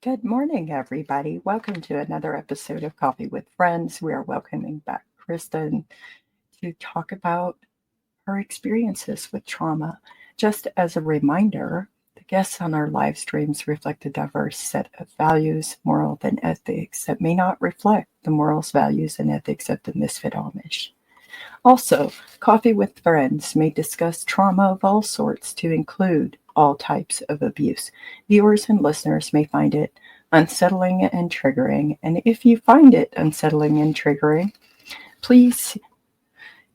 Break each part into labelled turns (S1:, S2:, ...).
S1: Good morning, everybody. Welcome to another episode of Coffee with Friends. We are welcoming back Kristen to talk about her experiences with trauma. Just as a reminder, the guests on our live streams reflect a diverse set of values, morals, and ethics that may not reflect the morals, values, and ethics of the Misfit Amish. Also, Coffee with Friends may discuss trauma of all sorts to include all types of abuse. Viewers and listeners may find it unsettling and triggering, and if you find it unsettling and triggering, please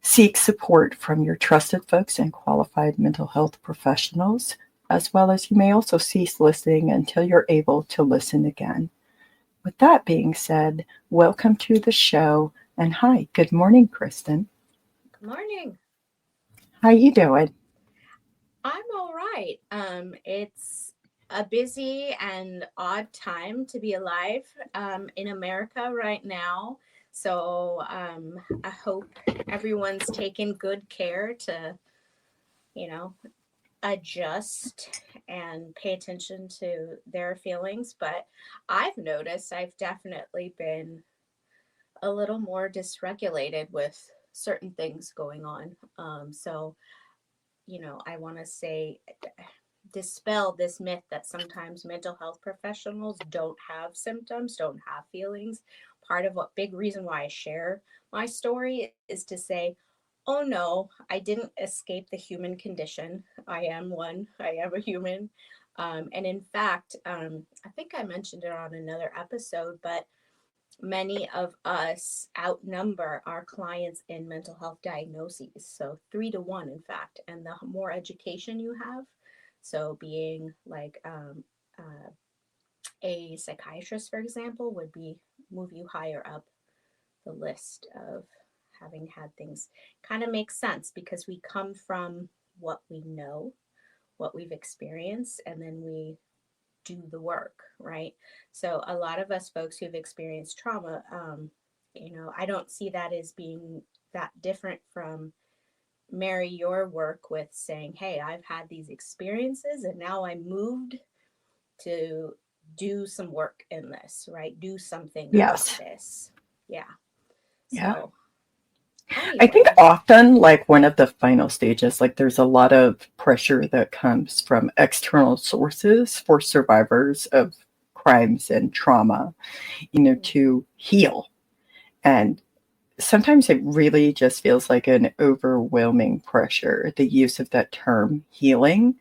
S1: seek support from your trusted folks and qualified mental health professionals, as well as you may also cease listening until you're able to listen again. With that being said, welcome to the show, and hi, good morning, Kristen.
S2: Good morning.
S1: How you doing?
S2: I'm all right. It's a busy and odd time to be alive in America right now. So I hope everyone's taking good care to, you know, adjust and pay attention to their feelings. But I've noticed I've definitely been a little more dysregulated with certain things going on. I want to say dispel this myth that sometimes mental health professionals don't have symptoms, don't have feelings. Part of what big reason why I share my story is to say, oh no, I didn't escape the human condition. I am one, I am a human. And in fact, I think I mentioned it on another episode, but many of us outnumber our clients in mental health diagnoses. So 3 to 1, in fact. And the more education you have, so being like a psychiatrist, for example, would be move you higher up the list of having had things. Kind of makes sense because we come from what we know, what we've experienced, and then we do the work, right? So a lot of us folks who've experienced trauma, I don't see that as being that different from Mary, your work with saying, hey, I've had these experiences and now I'm moved to do some work in this, right? Do something about
S1: Yes.
S2: this. Yeah.
S1: Yeah.
S2: So
S1: I think
S2: anyway.
S1: often, like one of the final stages, like there's a lot of pressure that comes from external sources for survivors of crimes and trauma, to heal. And sometimes it really just feels like an overwhelming pressure, the use of that term healing.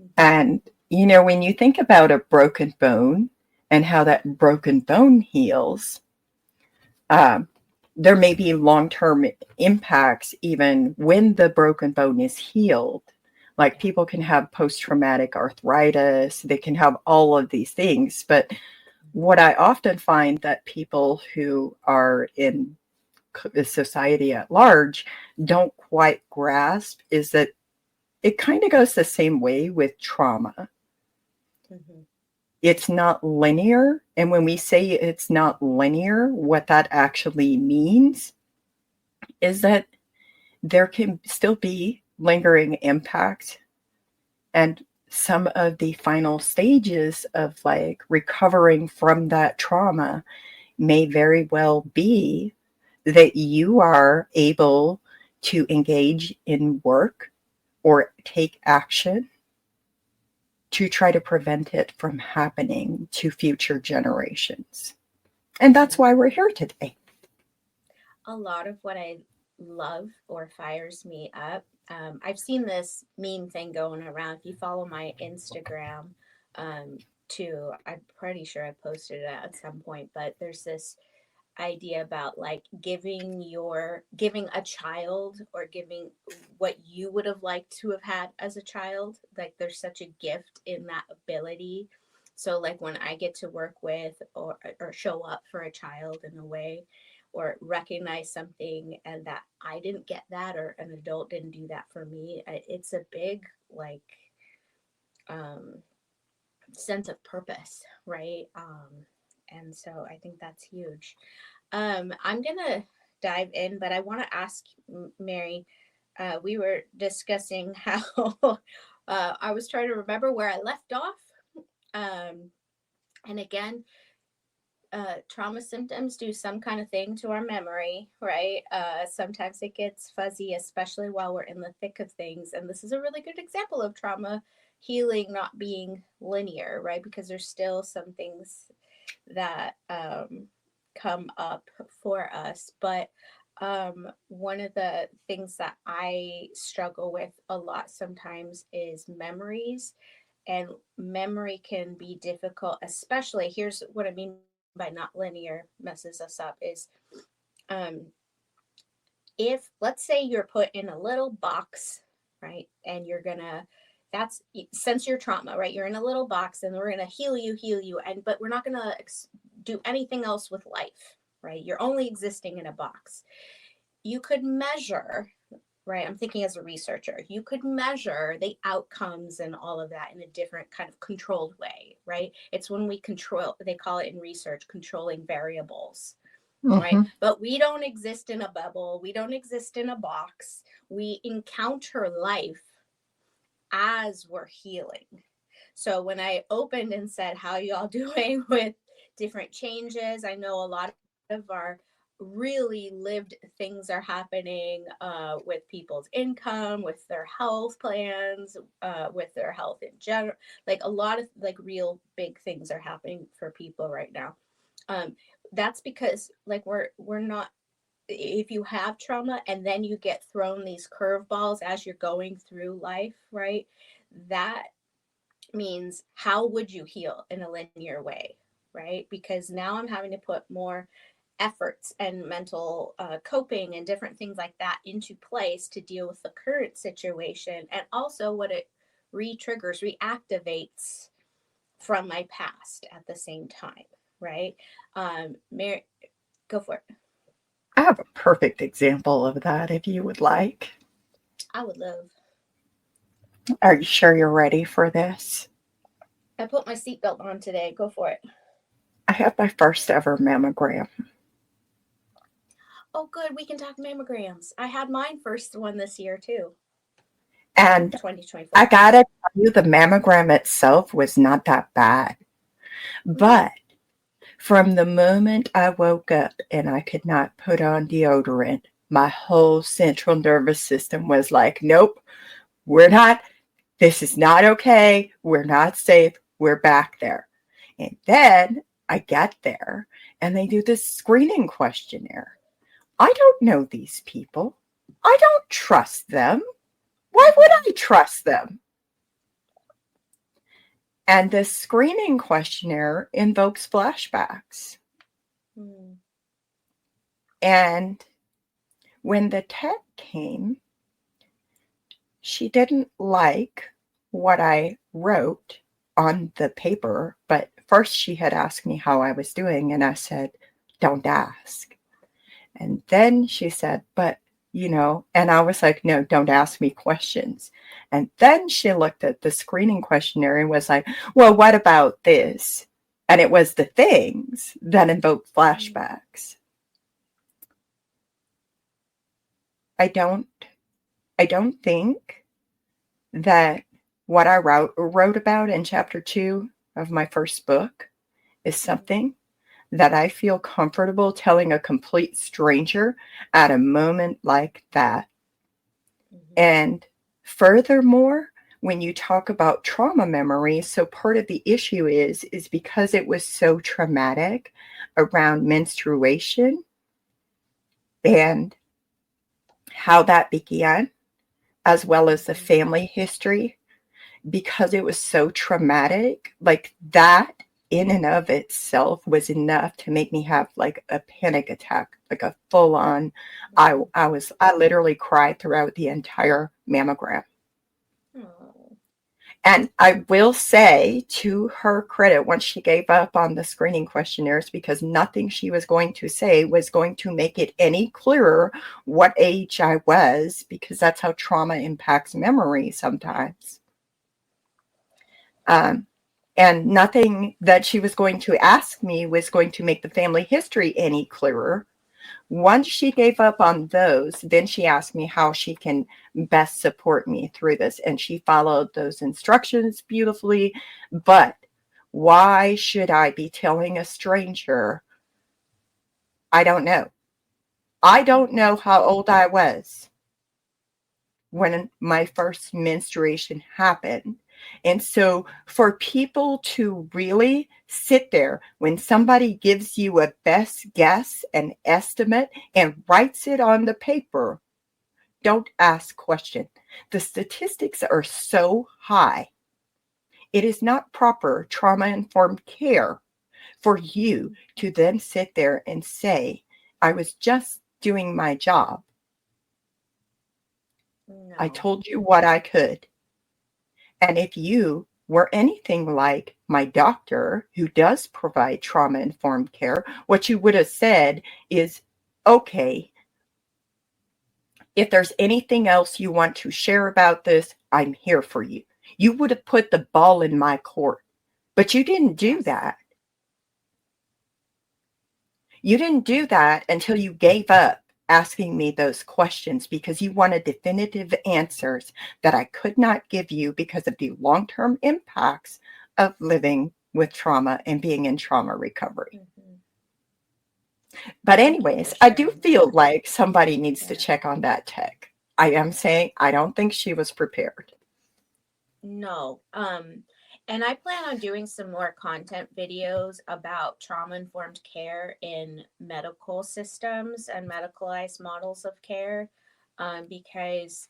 S2: Mm-hmm.
S1: And, when you think about a broken bone and how that broken bone heals, um, there may be long-term impacts even when the broken bone is healed. Like
S2: Yeah.
S1: people can have post-traumatic arthritis, they can have all of these things. But what I often find that people who are in society at large don't quite grasp is that it kind of goes the same way with trauma.
S2: Mm-hmm.
S1: It's not linear. And when we say it's not linear, what that actually means is that there can still be lingering impacts, and some of the final stages of like recovering from that trauma may very well be that you are able to engage in work or take action to try to prevent it from happening to future generations. And that's
S2: Yeah.
S1: why we're here today.
S2: A lot of what I love or fires me up. I've seen this meme thing going around. If you follow my Instagram, too, I'm pretty sure I posted it at some point, but there's this idea about like giving a child or giving what you would have liked to have had as a child. Like there's such a gift in that ability. So like when I get to work with or show up for a child in a way or recognize something and that I didn't get that or an adult didn't do that for me, it's a big like um sense of purpose, right? And so I think that's huge. I'm gonna dive in, but I want to ask Mary. We were discussing how I was trying to remember where I left off. Um, And again, trauma symptoms do some kind of thing to our memory, right? Sometimes it gets fuzzy, especially while we're in the thick of things. And this is a really good example of trauma healing not being linear, right? Because there's still some things that come up for us. But one of the things that I struggle with a lot sometimes is memories. And memory can be difficult, especially here's what I mean by not linear messes us up is um, if let's say you're put in a little box, right, and you're gonna that's since your trauma, right, you're in a little box and we're gonna heal you, and but we're not gonna do anything else with life, right? You're only existing in a box. You could measure, right, I'm thinking as a researcher, you could measure the outcomes and all of that in a different kind of controlled way, right? It's when we control, they call it in research, controlling variables, right?
S1: Mm-hmm.
S2: But we don't exist in a bubble, we don't exist in a box. We encounter life as we're healing. So when I opened and said, how y'all doing with different changes, I know a lot of our really lived things are happening with people's income, with their health plans, with their health in general. Like a lot of like real big things are happening for people right now. That's because like we're not, if you have trauma and then you get thrown these curveballs as you're going through life, right? That means how would you heal in a linear way, right? Because now I'm having to put more efforts and mental coping and different things like that into place to deal with the current situation, and also what it re-triggers, reactivates from my past at the same time, right? Mary, go for it.
S1: I have a perfect example of that if you would like.
S2: I would love.
S1: Are you sure you're ready for this?
S2: I put my seatbelt on today. Go for it.
S1: I had my first ever mammogram.
S2: Oh, good. We can talk mammograms. I had mine first one this year too,
S1: And I
S2: 2024.
S1: gotta tell you, the mammogram itself was not that bad.
S2: Mm-hmm.
S1: But from the moment I woke up and I could not put on deodorant, my whole central nervous system was like, nope, we're not, this is not okay. We're not safe. We're back there. And then I get there and they do this screening questionnaire. I don't know these people. I don't trust them. Why would
S2: Mm-hmm.
S1: I trust them? And this screening questionnaire invokes flashbacks.
S2: Mm-hmm.
S1: And when the tech came, she didn't like what I wrote on the paper, but first she had asked me how I was doing, and I said, don't ask. And then she said, but and I was like, no, don't ask me questions. And then she looked at the screening questionnaire and was like, well, what about this? And it was the things that invoked flashbacks. I don't I don't think that what I wrote about in chapter 2 of my first book is something that I feel comfortable telling a complete stranger at a moment like that.
S2: Mm-hmm.
S1: And furthermore, when you talk about trauma memory, so part of the issue is because it was so traumatic around menstruation and how that began, as well as the
S2: Mm-hmm.
S1: family history, because it was so traumatic, like that in and of itself was enough to make me have like a panic attack, like a full on.
S2: Mm-hmm.
S1: I literally cried throughout the entire mammogram.
S2: Oh.
S1: And I will say, to her credit, once she gave up on the screening questionnaires, because nothing she was going to say was going to make it any clearer what age I was, because that's how trauma impacts memory sometimes. Um, and nothing that she was going to ask me was going to make the family history any clearer. Once she gave up on those, then she asked me how she can best support me through this. And she followed those instructions beautifully. But Why should I be telling a stranger? I don't know. I don't
S2: Mm-hmm.
S1: know how old I was when my first menstruation happened. And so for people to really sit there when somebody gives you a best guess, an estimate, and writes it on the paper, don't ask questions. The statistics are so high. It is not proper trauma informed care for you to then sit there and say, I was just doing my job. I
S2: No.
S1: told you what I could. And if you were anything like my doctor, who does provide trauma informed care, what you would have said is, okay, if there's anything else you want to share about this, I'm here for you. You would have put the ball in my court, but you didn't do
S2: Yes.
S1: that. You didn't do that until you gave up asking me those questions because you wanted definitive answers that I could not give you because of the long term impacts of living with trauma and being in trauma recovery.
S2: Mm-hmm.
S1: But,
S2: Thank you for
S1: anyways, I do
S2: sharing
S1: feel
S2: that.
S1: like somebody needs to
S2: Yeah.
S1: check on that tech. I am saying I don't think she was prepared.
S2: No. And I plan on doing some more content videos about trauma informed care in medical systems and medicalized models of care, because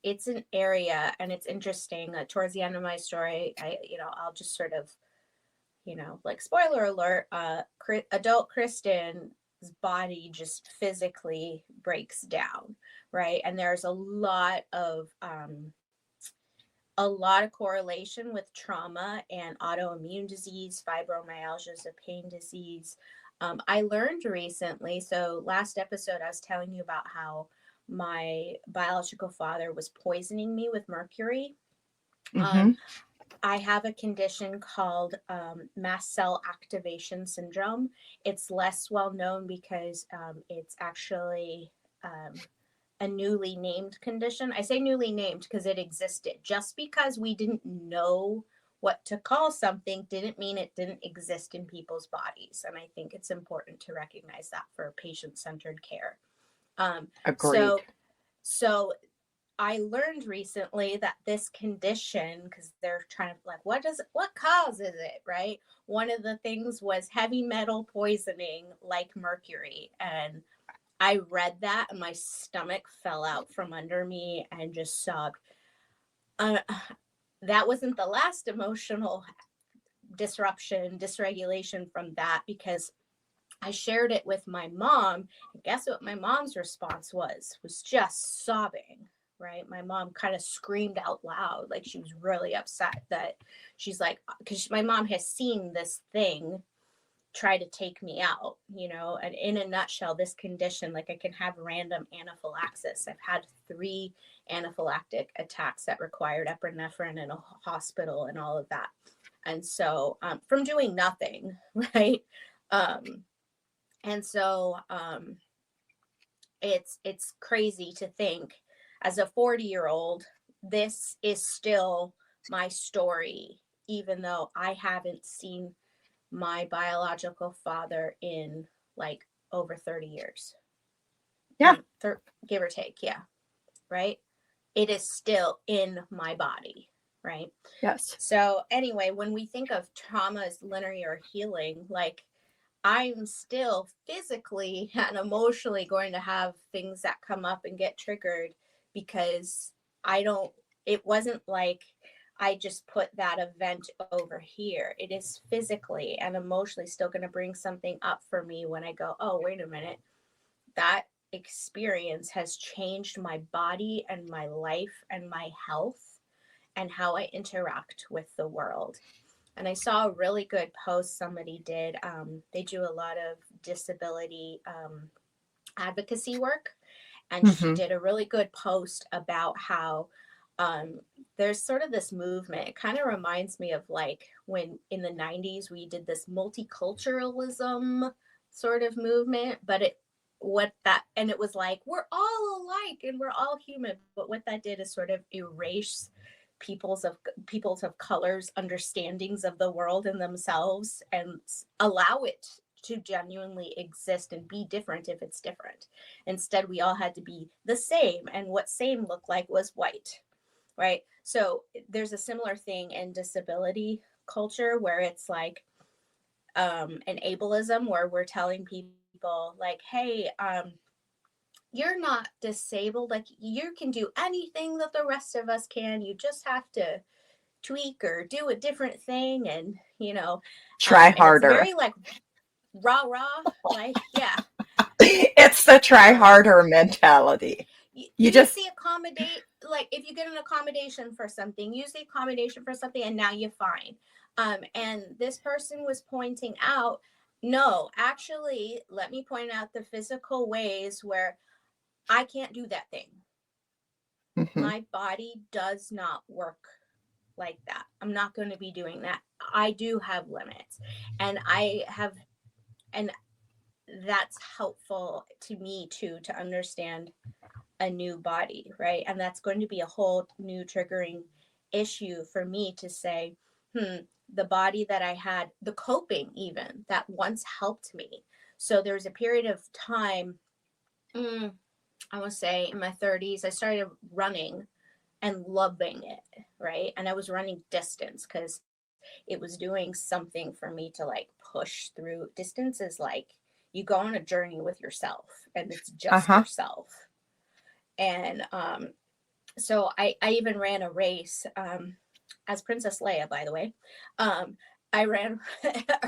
S2: it's an area and it's interesting. Towards the end of my story, I'll just sort of, like spoiler alert, adult Kristen's body just physically breaks down, right? And there's a lot of correlation with trauma and autoimmune disease. Fibromyalgia is a pain disease. I learned recently, so last episode, I was telling you about how my biological father was poisoning me with mercury. Um,
S1: Mm-hmm.
S2: I have a condition called mast cell activation syndrome. It's less well known because it's actually a newly named condition. I say newly named because it existed. Just because we didn't know what to call something didn't mean it didn't exist in people's bodies. And I think it's important to recognize that for patient centered care. Um,
S1: Agreed.
S2: so, so I learned recently that this condition, because they're trying to like, what causes it, right? One of the things was heavy metal poisoning like mercury. And I read that and my stomach fell out from under me and just sobbed. Uh, that wasn't the last emotional disruption, dysregulation from that, because I shared it with my mom. And guess what my mom's response was just sobbing, right? My mom kind of screamed out loud, like she was really upset that she's like, because my mom has seen this thing try to take me out, and in a nutshell, this condition, like I can have random anaphylaxis. I've had 3 anaphylactic attacks that required epinephrine in a hospital and all of that. And so from doing nothing, right? Um, and so it's crazy to think as a 40-year-old, this is still my story, even though I haven't seen my biological father in like over 30 years.
S1: Yeah.
S2: Give or take, yeah, right? It is still in my body, right?
S1: Yes.
S2: So anyway, when we think of trauma as linear healing, like I'm still physically and emotionally going to have things that come up and get triggered because I don't, it wasn't like I just put that event over here. It is physically and emotionally still going to bring something up for me when I go, oh, wait a minute. That experience has changed my body and my life and my health and how I interact with the world. And I saw a really good post somebody did. They do a lot of disability advocacy work. And she
S1: Mm-hmm.
S2: did a really good post about how um, there's sort of this movement. It kind of reminds me of like when in the 90s we did this multiculturalism sort of movement, but it was like, we're all alike and we're all human. But what that did is sort of erase people's of colors understandings of the world and themselves, and allow it to genuinely exist and be different if it's different. Instead, we all had to be the same, and what same looked like was white, right? So there's a similar thing in disability culture where it's like an ableism, where we're telling people like, hey, you're not disabled, like you can do anything that the rest of us can, you just have to tweak or do a different thing, and
S1: Try
S2: and it's
S1: harder.
S2: very like rah rah, like, yeah.
S1: It's the try
S2: um
S1: harder mentality. You
S2: use
S1: just,
S2: the accommodate, like if you get an accommodation for something, use the accommodation for something, and now you're fine. And this person was pointing out, no, actually, let me point out the physical ways where I can't do that thing.
S1: mm-hmm,
S2: My body does not work like that. I'm not going to be doing that. I do have limits, and and that's helpful to me too, to understand a new body, right? And that's going to be a whole new triggering issue for me to say, the body that I had, the coping even that once helped me. So there was a period of time, I want to say in my 30s, I started running and loving it, right? And I was running distance because it was doing something for me to like push through. Distance is like you go on a journey with yourself, and it's just
S1: uh-huh.
S2: yourself. And so I even ran a race, as Princess Leia, by the way. Um, I ran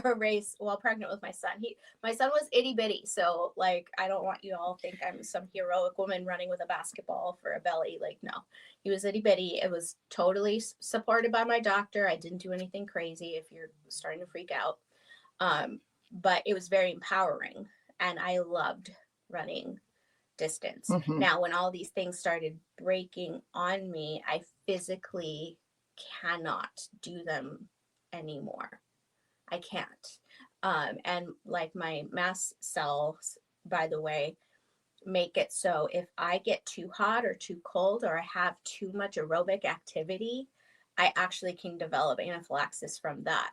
S2: a race while pregnant with my son. My son was itty bitty, so like I don't want you all to think I'm some heroic woman running with a basketball for a belly. Like, no, he was itty bitty. It was totally supported by my doctor. I didn't do anything crazy. If you're starting to freak out, but it was very empowering, and I loved running distance.
S1: Mm-hmm.
S2: Now, when all these things started breaking on me, I physically cannot do them anymore. I can't. And like my mast cells, by the way, make it so if I get too hot or too cold, or I have too much aerobic activity, I actually can develop anaphylaxis from that.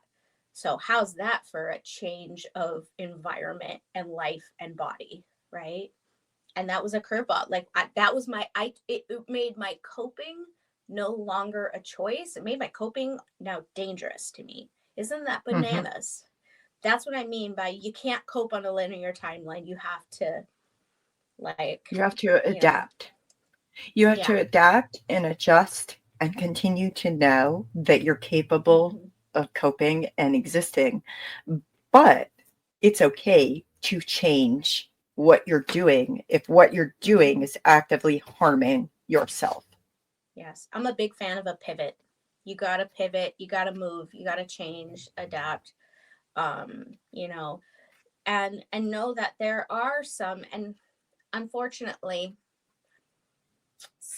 S2: So, how's that for a change of environment and life and body, right? And that was a curveball. Like that was it made my coping no longer a choice. It made my coping now dangerous to me. Isn't that
S1: Mm-hmm.
S2: bananas? That's what I mean by you can't cope on a linear timeline. You have to, like,
S1: You have to
S2: you know,
S1: adapt. You have
S2: yeah.
S1: to adapt and adjust and continue to know that you're capable
S2: Mm-hmm.
S1: of coping and existing. But it's okay to change what you're doing if what you're doing
S2: Mm-hmm.
S1: is actively harming yourself.
S2: Yes. I'm a big fan of a pivot. You got to pivot, you got to move, you got to change, adapt, you know, and know that there are some, and unfortunately,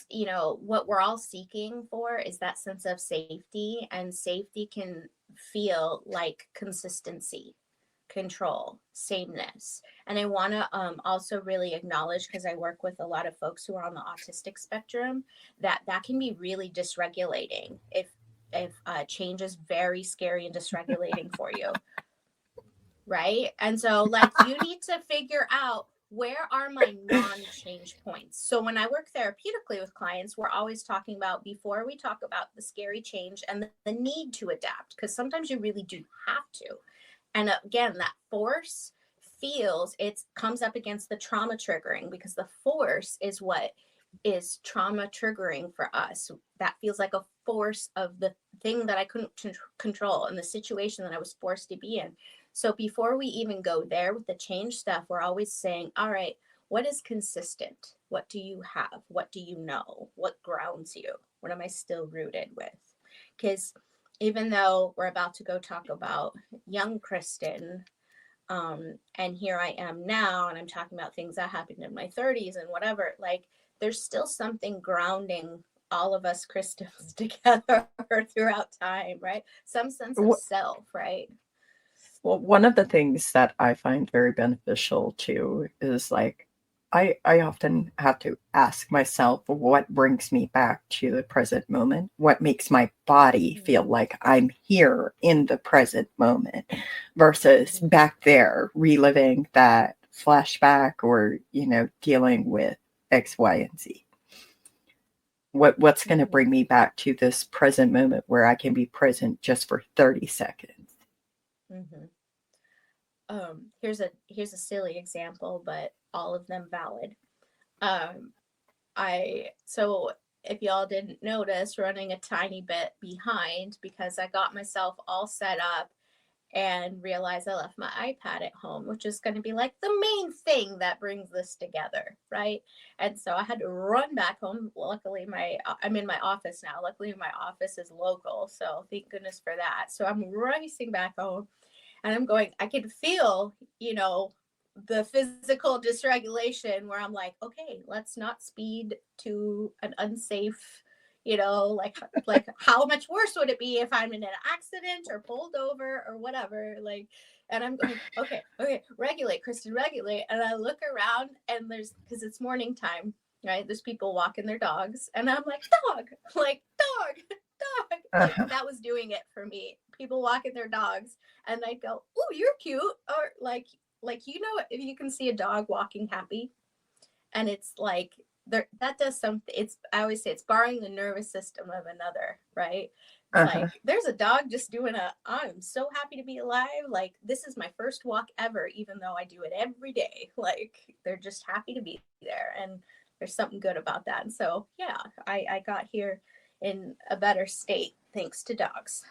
S2: what we're all seeking for is that sense of safety, and safety can feel like consistency, control, sameness. And I want to also really acknowledge, because I work with a lot of folks who are on the autistic spectrum, that can be really dysregulating if change is very scary and dysregulating for you, right? And so, like, you need to figure out, where are my non-change points? So when I work therapeutically with clients, we're always talking about, before we talk about the scary change and the need to adapt, because sometimes you really do have to. And again, that force feels, it comes up against the trauma triggering, because the force is what is trauma triggering for us. That feels like a force of the thing that I couldn't control, and the situation that I was forced to be in. So before we even go there with the change stuff, we're always saying, all right, what is consistent? What do you have? What do you know? What grounds you? What am I still rooted with? Because even though we're about to go talk about young Kristen, and here I am now, and I'm talking about things that happened in my 30s and whatever, like, there's still something grounding all of us Kristens together throughout time, right? Some sense of self, right?
S1: Well, one of the things that I find very beneficial too is like I often have to ask myself what brings me back to the present moment, what makes my body
S2: Mm-hmm.
S1: feel like I'm here in the present moment versus
S2: Mm-hmm.
S1: back there reliving that flashback or, dealing with X, Y, and Z. What's going to
S2: Mm-hmm.
S1: bring me back to this present moment where I can be present just for 30 seconds?
S2: Mm-hmm. Here's a silly example, but all of them valid. Um, so if y'all didn't notice, running a tiny bit behind because I got myself all set up and realized I left my iPad at home, which is going to be like the main thing that brings this together, right? And so I had to run back home. Luckily, I'm in my office now. Luckily, my office is local, so thank goodness for that. So I'm racing back home, and I'm going. I can feel, the physical dysregulation where I'm like, okay, let's not speed to an unsafe, like how much worse would it be if I'm in an accident or pulled over or whatever, like. And I'm going, okay, regulate, Kristen, regulate. And I look around, and because it's morning time, right? There's people walking their dogs, and I'm like, dog, like dog, dog, like
S1: Uh-huh.
S2: that was doing it for me. People walking their dogs, and I'd go, "Oh, you're cute," or if you can see a dog walking happy, and it's like there that does something. It's I always say it's borrowing the nervous system of another, right? It's
S1: Uh-huh.
S2: like there's a dog just doing I'm so happy to be alive. Like this is my first walk ever, even though I do it every day. Like they're just happy to be there, and there's something good about that. And so yeah, I got here in a better state thanks to dogs.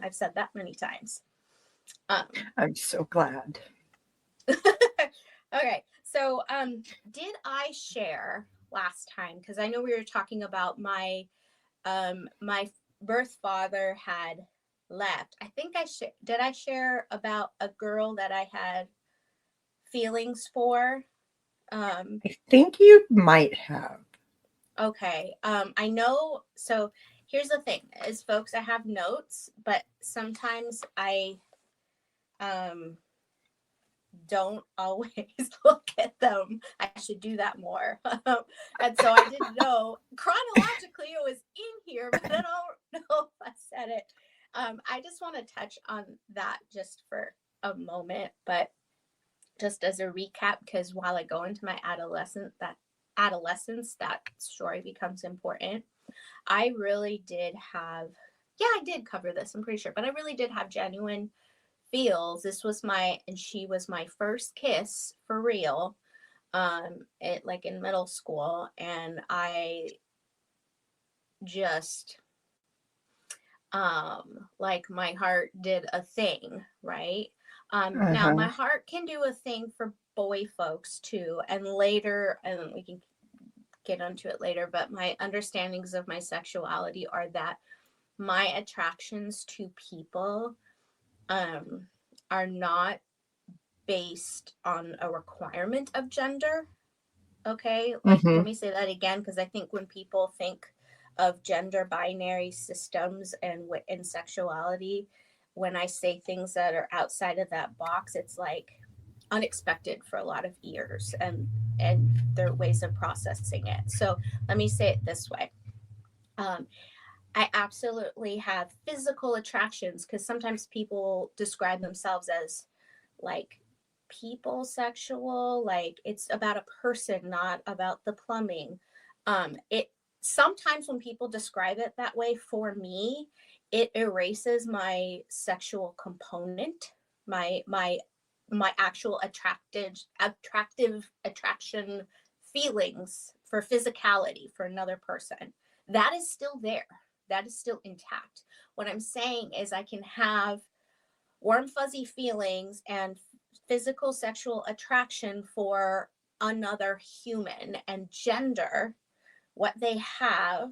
S2: I've said that many times. Um,
S1: I'm so glad.
S2: okay, so did I share last time? Because I know we were talking about my birth father had left. I think did I share about a girl that I had feelings for? Um,
S1: I think you might have.
S2: okay, I know. So here's the thing: is folks, I have notes, but sometimes I um don't always look at them. I should do that more. And so I didn't know chronologically it was in here, but I don't know if I said it. I just want to touch on that just for a moment, but just as a recap, because while I go into my adolescence, that story becomes important. I really did have, yeah, I did cover this, I'm pretty sure, but I really did have genuine feels. And she was my first kiss for real, like in middle school. And I just, like my heart did a thing, right? Now my
S1: Uh-huh.
S2: heart can do a thing for boy folks too. And later, and we can get into it later, but my understandings of my sexuality are that my attractions to people, um, are not based on a requirement of gender. Okay, like
S1: Mm-hmm.
S2: let me say that again, because I think when people think of gender binary systems and sexuality, when I say things that are outside of that box, it's like unexpected for a lot of ears, and their ways of processing it. So let me say it this way. um, I absolutely have physical attractions, because sometimes people describe themselves as like people sexual, like it's about a person, not about the plumbing. It sometimes when people describe it that way, for me it erases my sexual component, my my actual attractive attraction feelings for physicality for another person. That is still there, that is still intact. What I'm saying is I can have warm, fuzzy feelings and physical sexual attraction for another human, and gender, what they have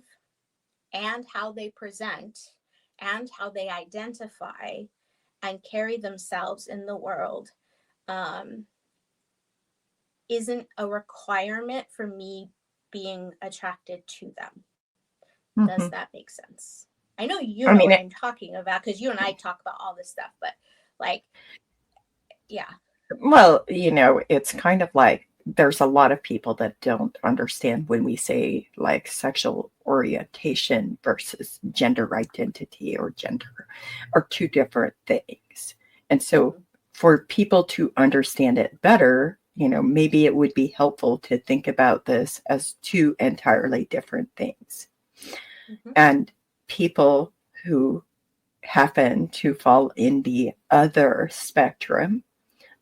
S2: and how they present and how they identify and carry themselves in the world, um, isn't a requirement for me being attracted to them. Does
S1: Mm-hmm.
S2: that make sense? I know you know
S1: I
S2: what
S1: mean,
S2: I'm talking about because you and I talk about all this stuff, but like, yeah.
S1: well, it's kind of like there's a lot of people that don't understand when we say like sexual orientation versus gender identity or gender are two different things. And so for people to understand it better, maybe it would be helpful to think about this as two entirely different things.
S2: Mm-hmm.
S1: And people who happen to fall in the other spectrum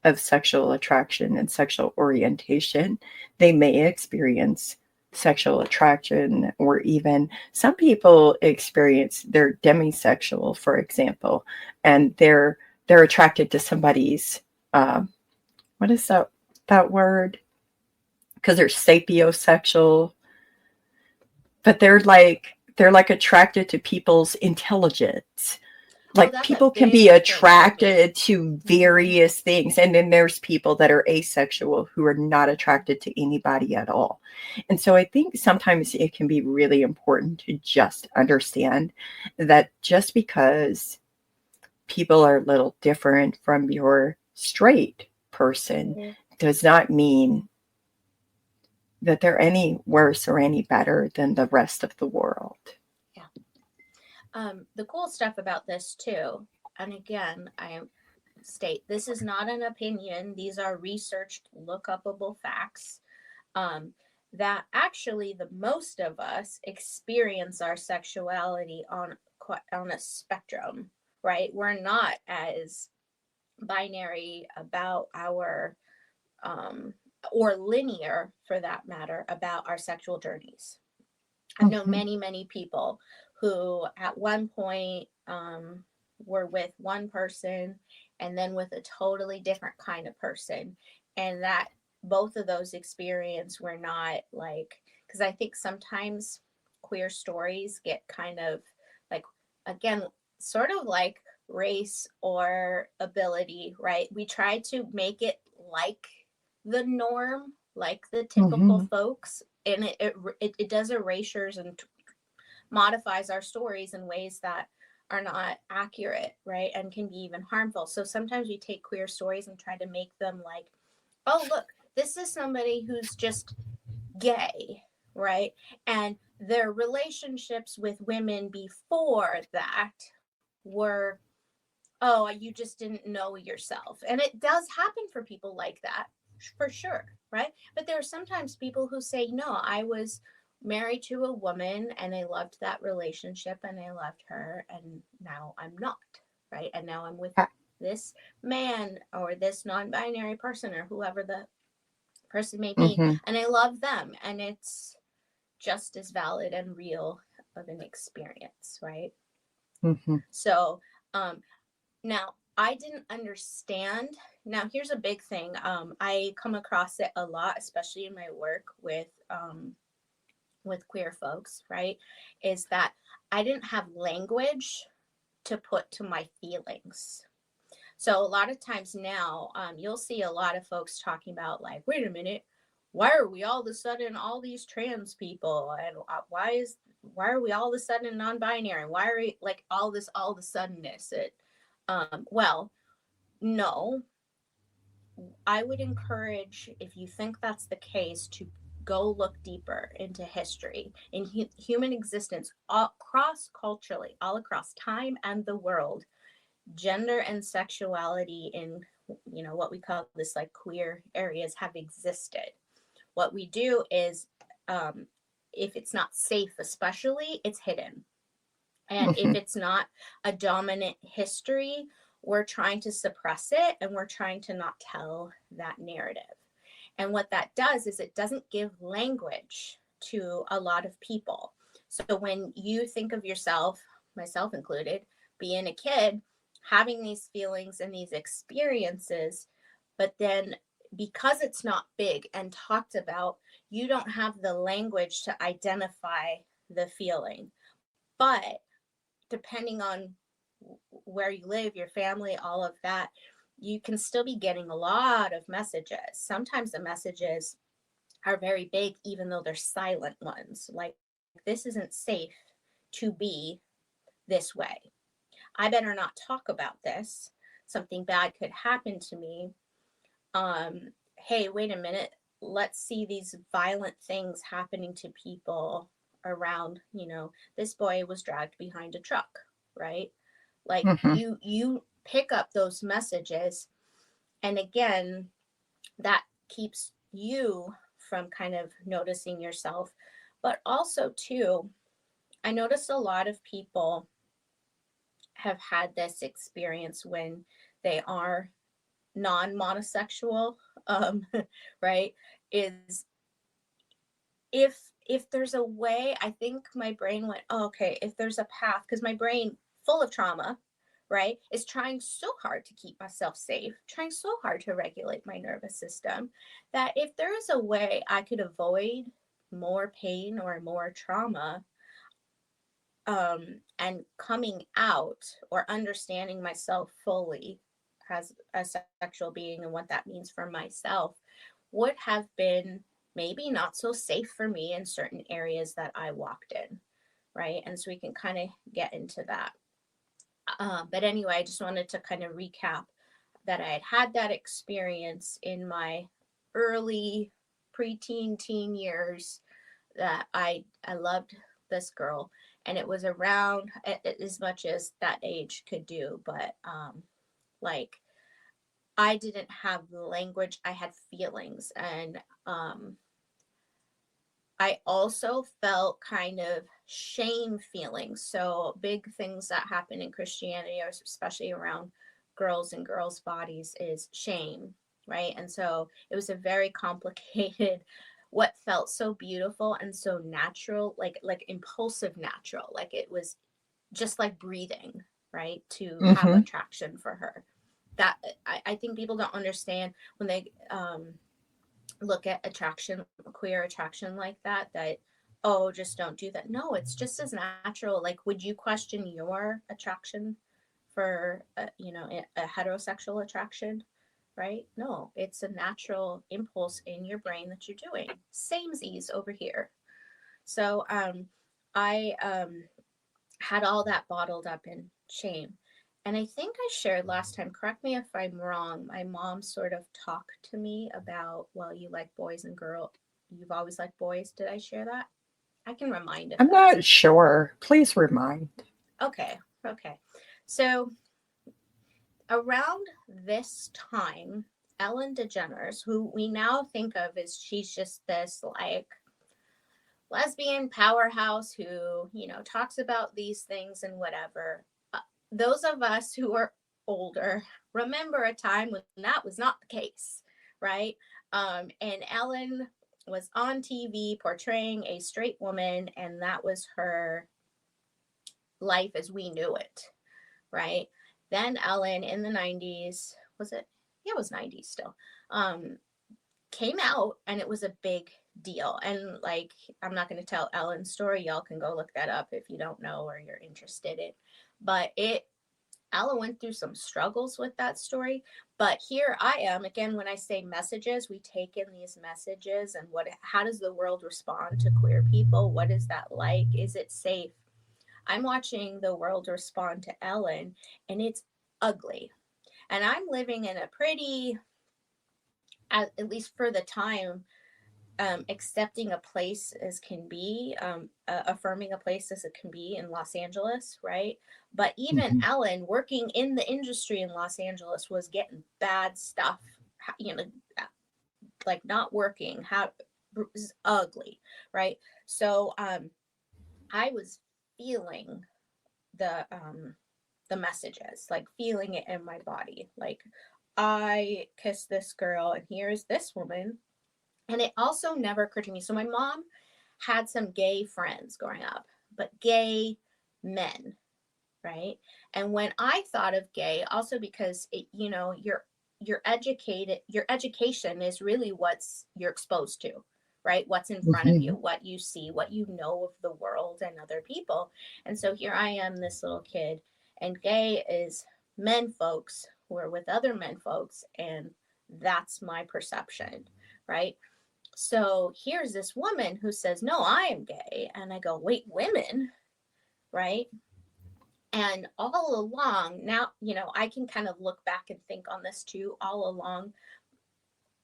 S1: of sexual attraction and sexual orientation, they may experience sexual attraction, or even some people experience, they're demisexual, for example, and they're attracted to somebody's what is that word? Because they're sapiosexual, but they're like attracted to people's intelligence. Like people can be attracted to various things, and then there's people that are asexual who are not attracted to anybody at all. And so I think sometimes it can be really important to just understand that just because people are a little different from your straight person does not mean that they're any worse or any better than the rest of the world.
S2: The cool stuff about this too, and again, I state this is not an opinion, these are researched, look upable facts, that actually the most of us experience our sexuality on a spectrum, right? We're not as binary about our or linear for that matter about our sexual journeys. I've known many people who at one point were with one person and then with a totally different kind of person. And that both of those experiences were not like, because I think sometimes queer stories get kind of like, again, sort of like race or ability, right? We try to make it like the norm, like the typical folks, and it does erasures and modifies our stories in ways that are not accurate, right? And can be even harmful. So sometimes we take queer stories and try to make them like, oh, look, this is somebody who's just gay, right? And their relationships with women before that were, oh, you just didn't know yourself. And it does happen for people like that, for sure, right? But there are sometimes people who say, no, I was married to a woman and I loved that relationship and I loved her, and now I'm not, right? And now I'm with this man or this non-binary person or whoever the person may be, and I love them, and it's just as valid and real of an experience, right? So now I didn't understand. Now here's a big thing. I come across it a lot, especially in my work with queer folks, right? Is that I didn't have language to put to my feelings. So a lot of times now, you'll see a lot of folks talking about like, wait a minute, why are we all of a sudden all these trans people, and why are we all of a sudden non-binary? Why are we like all of a suddenness? Well, no, I would encourage, if you think that's the case, to go look deeper into history in human existence, cross culturally, all across time and the world. Gender and sexuality in what we call this like queer areas have existed. What we do is, if it's not safe, especially, it's hidden. And if it's not a dominant history, we're trying to suppress it and we're trying to not tell that narrative. And what that does is it doesn't give language to a lot of people. So when you think of yourself, myself included, being a kid, having these feelings and these experiences, but then because it's not big and talked about, you don't have the language to identify the feeling. But depending on where you live, your family, all of that, you can still be getting a lot of messages. Sometimes the messages are very big, even though they're silent ones. Like, this isn't safe to be this way. I better not talk about this. Something bad could happen to me. Hey, wait a minute. let's see these violent things happening to people around, this boy was dragged behind a truck, right? Like
S1: Mm-hmm.
S2: you pick up those messages, and again, that keeps you from kind of noticing yourself. But also too, I noticed a lot of people have had this experience when they are non-monosexual, um, right? Is if there's a way, I think my brain went, oh, okay, if there's a path, because my brain, full of trauma, right, is trying so hard to keep myself safe, trying so hard to regulate my nervous system, that if there is a way I could avoid more pain or more trauma, and coming out or understanding myself fully as a sexual being and what that means for myself would have been maybe not so safe for me in certain areas that I walked in, right? And so we can kind of get into that. But anyway, I just wanted to kind of recap that I had that experience in my early preteen teen years, that I loved this girl, and it was around as much as that age could do, but like I didn't have language, I had feelings, and I also felt kind of shame feelings. So big things that happen in Christianity, especially around girls and girls' bodies, is shame, right? And so it was a very complicated, what felt so beautiful and so natural, like impulsive natural, like it was just like breathing, right? To have
S1: Mm-hmm.
S2: attraction for her. That I think people don't understand when they look at attraction, queer attraction, like that, oh, just don't do that. No, it's just as natural. Like, would you question your attraction for a heterosexual attraction? Right? No, it's a natural impulse in your brain that you're doing. Samesies over here. So I had all that bottled up in shame. And I think I shared last time, correct me if I'm wrong, my mom sort of talked to me about, well, you like boys and girls. You've always liked boys. Did I share that? I can remind if
S1: I'm
S2: that's
S1: not sure. Please remind.
S2: okay. Okay. So around this time, Ellen DeGeneres, who we now think of as she's just this like lesbian powerhouse who, talks about these things and whatever. Those of us who are older remember a time when that was not the case, right? And Ellen was on TV portraying a straight woman, and that was her life as we knew it, right? Then Ellen in the 90s, was it? Yeah, it was 90s still. Um, Came out, and it was a big deal. And like, I'm not going to tell Ellen's story. Y'all can go look that up if you don't know or you're interested in. But Ella went through some struggles with that story. But here I am again. When I say messages, we take in these messages, and how does the world respond to queer people? What is that like? Is it safe? I'm watching the world respond to Ellen, and it's ugly. And I'm living in a pretty, at least for the time, accepting a place as can be, affirming a place as it can be in Los Angeles, right? But even
S1: Mm-hmm.
S2: Ellen, working in the industry in Los Angeles, was getting bad stuff, you know, like not working, how was ugly, right? So I was feeling the messages, like feeling it in my body, like I kissed this girl, and here's this woman. And it also never occurred to me. So my mom had some gay friends growing up, but gay men, right? And when I thought of gay, also because you're educated, your education is really what's you're exposed to, right? What's in front of you,
S1: Mm-hmm.
S2: what you see, what you know of the world and other people. And so here I am, this little kid, and gay is men folks who are with other men folks, and that's my perception, right? So here's this woman who says, no, I am gay. And I go, wait, women, right? And all along, now, I can kind of look back and think on this too. All along,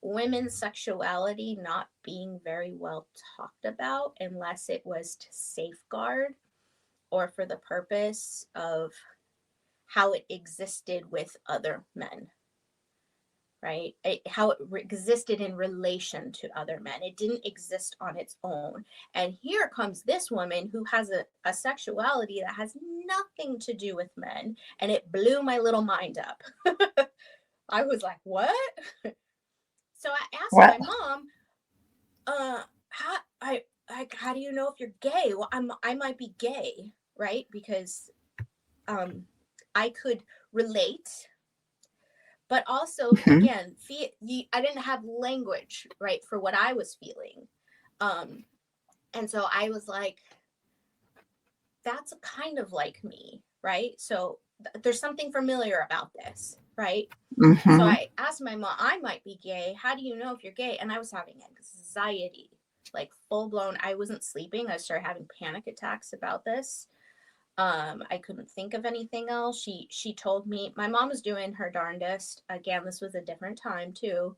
S2: women's sexuality not being very well talked about unless it was to safeguard or for the purpose of how it existed with other men, right? How it existed in relation to other men. It didn't exist on its own. And here comes this woman who has a sexuality that has nothing to do with men. And it blew my little mind up. I was like, what? So I asked
S1: What?
S2: my mom, how do you know if you're gay? Well, I might be gay, right? Because I could relate, but also
S1: Mm-hmm.
S2: again, I didn't have language, right, for what I was feeling. And so I was like, that's kind of like me, right? So there's something familiar about this, right? So
S1: Mm-hmm.
S2: I asked my mom, I might be gay. How do you know if you're gay? And I was having anxiety, like full blown. I wasn't sleeping. I started having panic attacks about this. I couldn't think of anything else. She told me my mom was doing her darndest. Again, this was a different time too.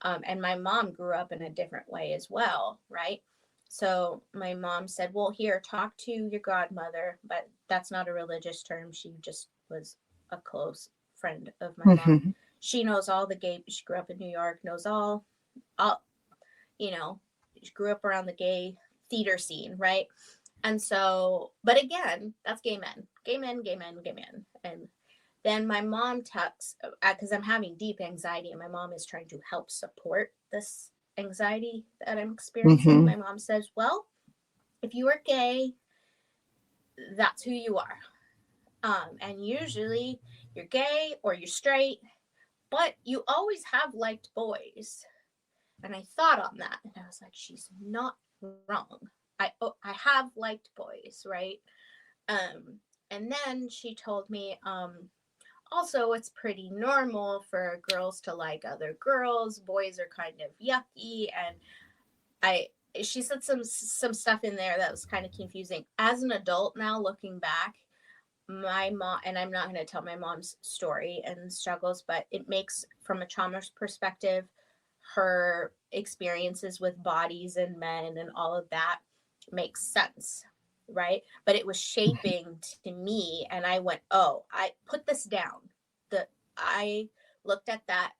S2: And my mom grew up in a different way as well, right? So my mom said, well, here, talk to your godmother, but that's not a religious term. She just was a close friend of my mom.
S1: Mm-hmm.
S2: She knows all the gay, she grew up in New York, knows all, you know, she grew up around the gay theater scene, right? And so, but again, that's gay men, gay men, gay men, gay men. And then my mom texts, because I'm having deep anxiety and my mom is trying to help support this anxiety that I'm experiencing.
S1: Mm-hmm.
S2: My mom says, well, if you are gay, that's who you are. And usually you're gay or you're straight, but you always have liked boys. And I thought on that and I was like, she's not wrong. I have liked boys, right? Um, and then she told me, also, it's pretty normal for girls to like other girls. Boys are kind of yucky, and I. She said some stuff in there that was kind of confusing. As an adult now, looking back, my mom, and I'm not going to tell my mom's story and struggles, but it makes, from a trauma perspective, her experiences with bodies and men and all of that makes sense, right? But it was shaping to me, and I went, oh, I put this down. I looked at that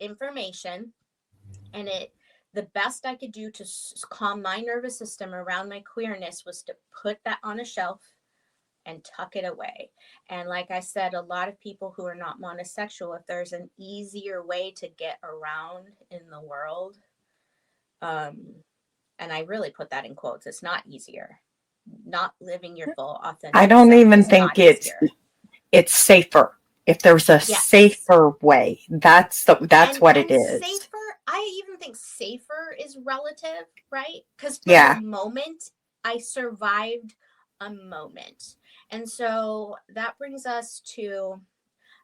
S2: information, and the best I could do to calm my nervous system around my queerness was to put that on a shelf and tuck it away. And like I said, a lot of people who are not monosexual, if there's an easier way to get around in the world, and I really put that in quotes, it's not easier. Not living your full
S1: I
S2: authentic
S1: don't
S2: self
S1: even
S2: is
S1: think
S2: not easier.
S1: it's safer. If there's a
S2: Yes.
S1: safer way, that's what it
S2: And
S1: is.
S2: safer, I even think safer is relative, right? Because for the
S1: Yeah.
S2: moment, I survived a moment. And so that brings us to,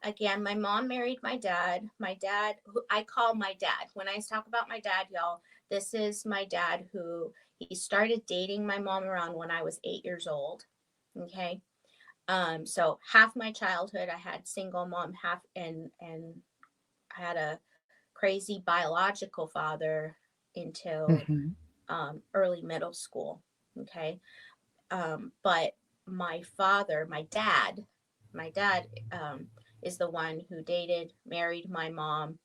S2: again, my mom married my dad. My dad, who I call my dad. When I talk about my dad, y'all, this is my dad who he started dating my mom around when I was 8 years old. Okay. So half my childhood I had single mom, half and I had a crazy biological father until
S1: Mm-hmm.
S2: early middle school. Okay. But my father, my dad is the one who dated, married my mom,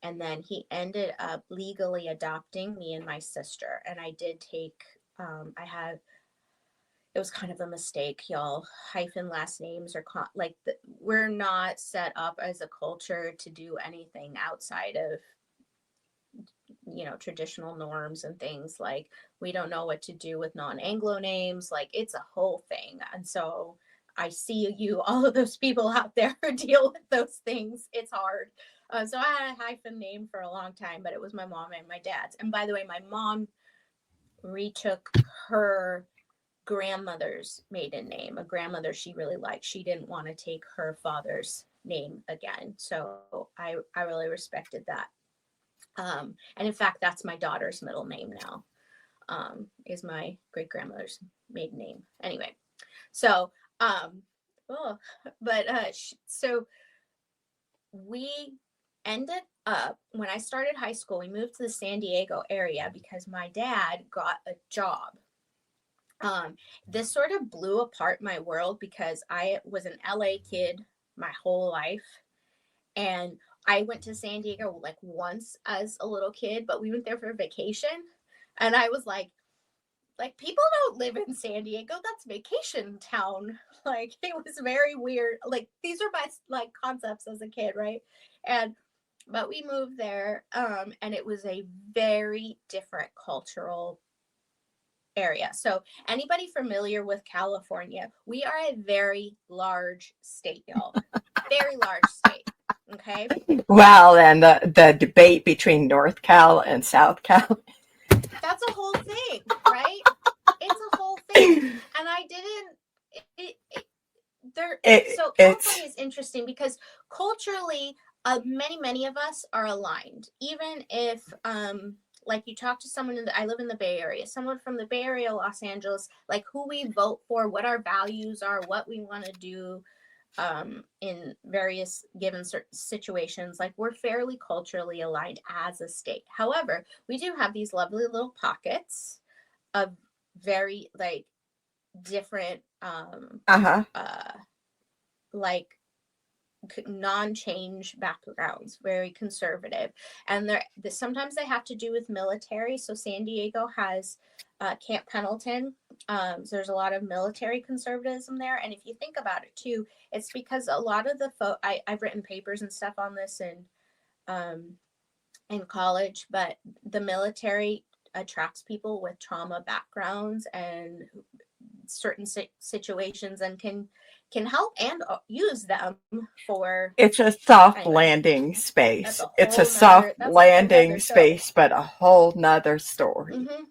S2: and then he ended up legally adopting me and my sister. And I did take, it was kind of a mistake, y'all. Hyphen last names are we're not set up as a culture to do anything outside of traditional norms and things. Like we don't know what to do with non-anglo names. Like it's a whole thing. And so I see you, all of those people out there who deal with those things. It's hard. So I had a hyphen name for a long time, but it was my mom and my dad's. And by the way, my mom retook her grandmother's maiden name, a grandmother she really liked. She didn't want to take her father's name again. So I really respected that. And in fact, that's my daughter's middle name now, is my great grandmother's maiden name. Anyway, so, um, oh, but so we ended up, when I started high school, we moved to the San Diego area because my dad got a job. Um, this sort of blew apart my world because I was an LA kid my whole life. And I went to San Diego like once as a little kid, but we went there for vacation. And I was like people don't live in San Diego. That's vacation town. Like it was very weird. Like these are my like concepts as a kid, right? And but we moved there, and it was a very different cultural area. So anybody familiar with California, we are a very large state, y'all. Very large state. Okay.
S1: Well, and the debate between North Cal and South Cal.
S2: That's a whole thing, right? It's a whole thing. And I didn't there so
S1: It's
S2: California is interesting because culturally, many of us are aligned. Even if like you talk to someone I live in the Bay Area, someone from the Bay Area, Los Angeles, like who we vote for, what our values are, what we want to do in various given situations, like we're fairly culturally aligned as a state. However, we do have these lovely little pockets of very like different
S1: uh-huh.
S2: like non-change backgrounds, very conservative, and sometimes they have to do with military. So San Diego has Camp Pendleton. So there's a lot of military conservatism there, and if you think about it too, it's because a lot of the I've written papers and stuff on this in college, but the military attracts people with trauma backgrounds and certain situations, and can help and use them for
S1: It's a soft
S2: anyway.
S1: landing
S2: That's
S1: space.
S2: a
S1: It's a
S2: whole
S1: soft
S2: nother. That's a whole
S1: landing
S2: nother show.
S1: space, but a whole nother story.
S2: Mm-hmm.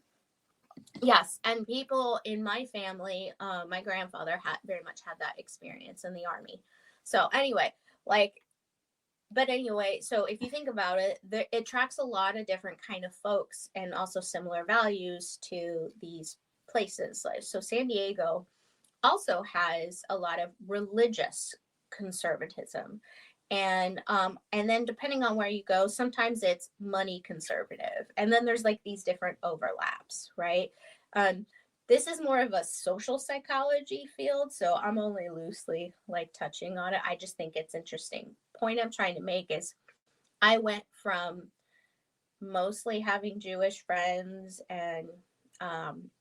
S2: Yes, and people in my family, my grandfather had very much had that experience in the army. So anyway, like, but anyway, so if you think about it, it tracks a lot of different kind of folks and also similar values to these places. Like, so San Diego also has a lot of religious conservatism, and then depending on where you go, sometimes it's money conservative, and then there's like these different overlaps, right? um, this is more of a social psychology field, so I'm only loosely like touching on it. I just think it's interesting. Point I'm trying to make is I went from mostly having Jewish friends and um,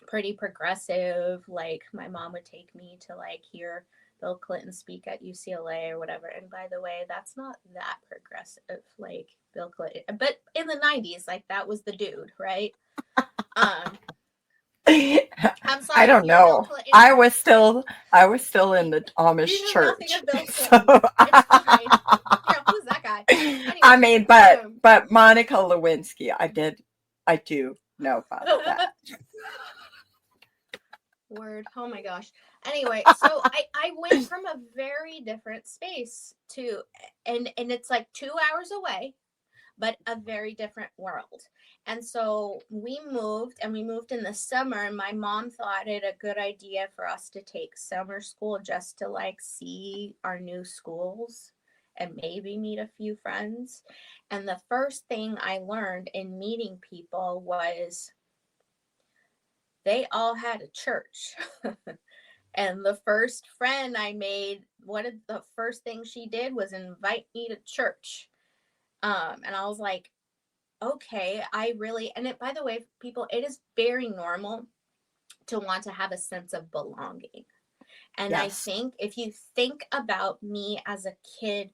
S2: pretty progressive. Like my mom would take me to like hear Bill Clinton speak at UCLA or whatever. And by the way, that's not that progressive, like Bill Clinton. But in the 90s, like that was the dude, right? Um, I'm
S1: I
S2: sorry if
S1: don't
S2: you're a Bill
S1: know.
S2: Clinton.
S1: I was still in the
S2: You
S1: Amish
S2: know nothing
S1: church.
S2: of Bill
S1: So
S2: Clinton. It's fine. You know, who's that guy?
S1: I
S2: Anyway,
S1: mean, but Monica Lewinsky, I do know about that.
S2: word. Oh my gosh. Anyway, so I went from a very different space to, and it's like 2 hours away, but a very different world. And so we moved in the summer, and my mom thought it a good idea for us to take summer school just to like see our new schools and maybe meet a few friends. And the first thing I learned in meeting people was they all had a church. And the first friend I made, one of the first things she did was invite me to church. And I was like, okay, I really, and it, by the way, people, it is very normal to want to have a sense of belonging. And I
S1: Yes.
S2: think if you think about me as a kid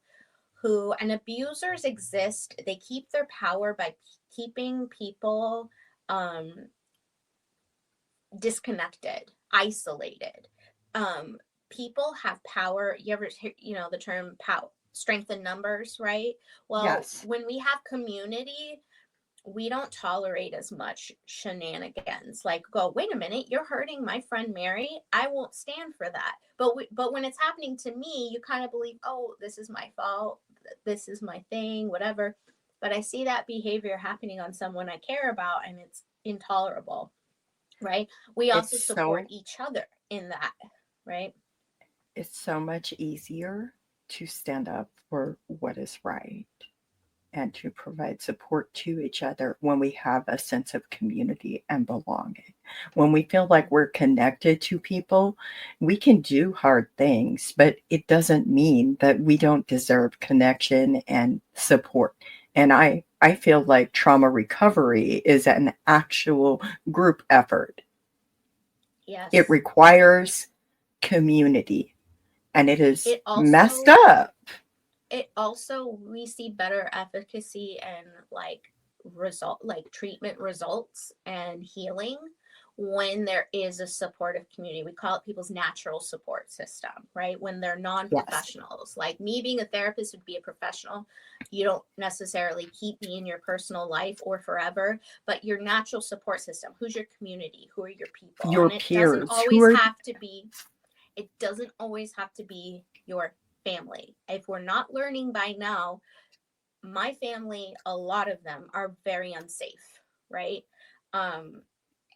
S2: who, and abusers exist, they keep their power by keeping people um, disconnected, isolated. Um, People have power. You ever hear, the term power, strength in numbers, right? Well,
S1: Yes.
S2: when we have community, we don't tolerate as much shenanigans. Like, go, wait a minute, you're hurting my friend Mary. I won't stand for that. But when it's happening to me, you kind of believe, oh, this is my fault. This is my thing, whatever. But I see that behavior happening on someone I care about, and it's intolerable, right? We
S1: It's
S2: also support
S1: so
S2: each other in that, right?
S1: it's so much easier to stand up for what is right. and to provide support to each other when we have a sense of community and belonging. When we feel like we're connected to people, we can do hard things, but it doesn't mean that we don't deserve connection and support. And I feel like trauma recovery is an actual group effort. It
S2: Yes.
S1: requires community, and it is
S2: It
S1: messed
S2: also
S1: up.
S2: we see better efficacy and like result like treatment results and healing when there is a supportive community. We call it people's natural support system, right? When they're
S1: Yes.
S2: non-professionals. Like me being a therapist would be a professional. You don't necessarily keep me in your personal life or forever, but your natural support system. Who's your community? Who are your people?
S1: Your
S2: And
S1: peers who are
S2: it doesn't always have to be your family. If we're not learning by now, my family, a lot of them are very unsafe, right? Um,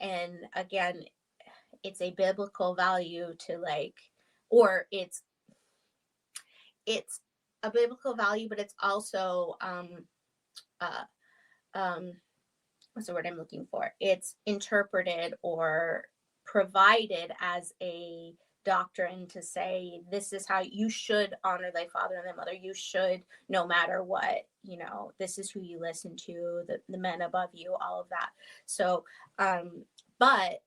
S2: and again, it's a biblical value to like, or it's a biblical value, but it's also uh, um, what's the word I'm looking for? It's interpreted or provided as a doctrine to say this is how you should honor thy father and thy mother. You should, no matter what, this is who you listen to, the men above you, all of that. So but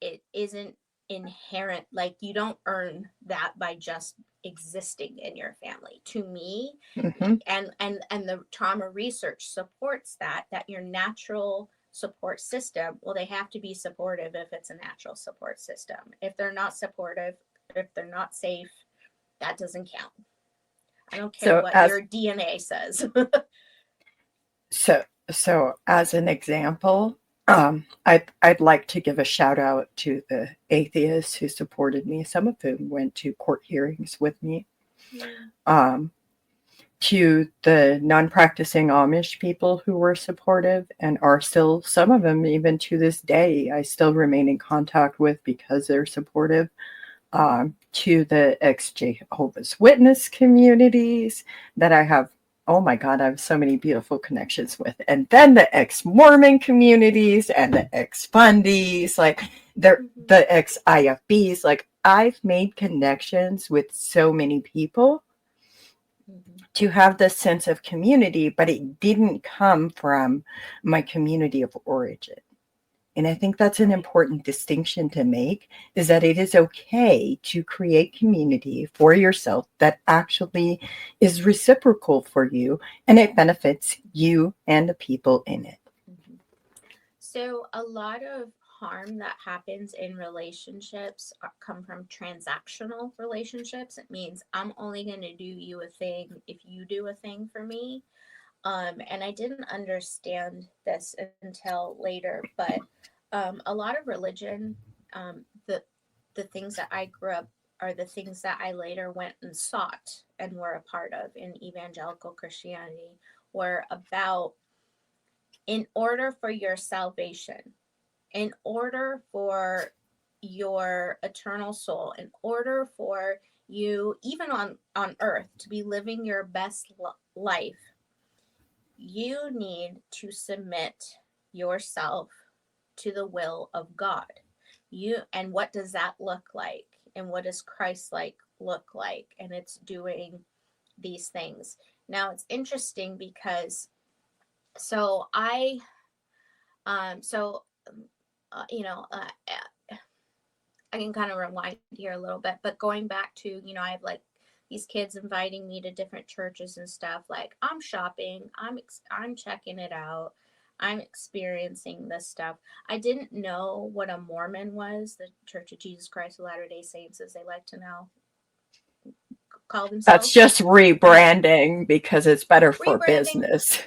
S2: it isn't inherent, like you don't earn that by just existing in your family, to me.
S1: mm-hmm.
S2: And the trauma research supports that your natural support system, well, they have to be supportive if it's a natural support system. If they're not supportive, if they're not safe, that doesn't count. I don't care
S1: So
S2: what
S1: as
S2: your DNA says.
S1: so so as an example, I'd like to give a shout out to the atheists who supported me, some of whom went to court hearings with me.
S2: Mm.
S1: Um, to the non-practicing Amish people who were supportive and are still, some of them even to this day, I still remain in contact with because they're supportive. To the ex Jehovah's Witness communities that I have. Oh my God, I have so many beautiful connections with. And then the ex Mormon communities and the ex fundies, like
S2: Mm-hmm.
S1: the ex IFBs. Like I've made connections with so many people
S2: Mm-hmm.
S1: to have this sense of community, but it didn't come from my community of origin. And I think that's an
S2: Right.
S1: important distinction to make, is that it is okay to create community for yourself that actually is reciprocal for you and it benefits you and the people in it.
S2: Mm-hmm. So a lot of harm that happens in relationships come from transactional relationships. It means I'm only going to do you a thing if you do a thing for me. And I didn't understand this until later, but a lot of religion, the things that I grew up are the things that I later went and sought and were a part of in evangelical Christianity, were about, in order for your salvation, in order for your eternal soul, in order for you, even on earth, to be living your best life, you need to submit yourself to the will of God. And what does that look like? And what does Christ like look like? And it's doing these things. Now it's interesting because so I so you know I can kind of rewind here a little bit, but going back to, I have like these kids inviting me to different churches and stuff. Like I'm shopping, I'm checking it out, I'm experiencing this stuff. I didn't know what a Mormon was, the Church of Jesus Christ of Latter-day Saints, as they like to now call
S1: That's
S2: themselves.
S1: just rebranding because it's better for
S2: Rebranding,
S1: business.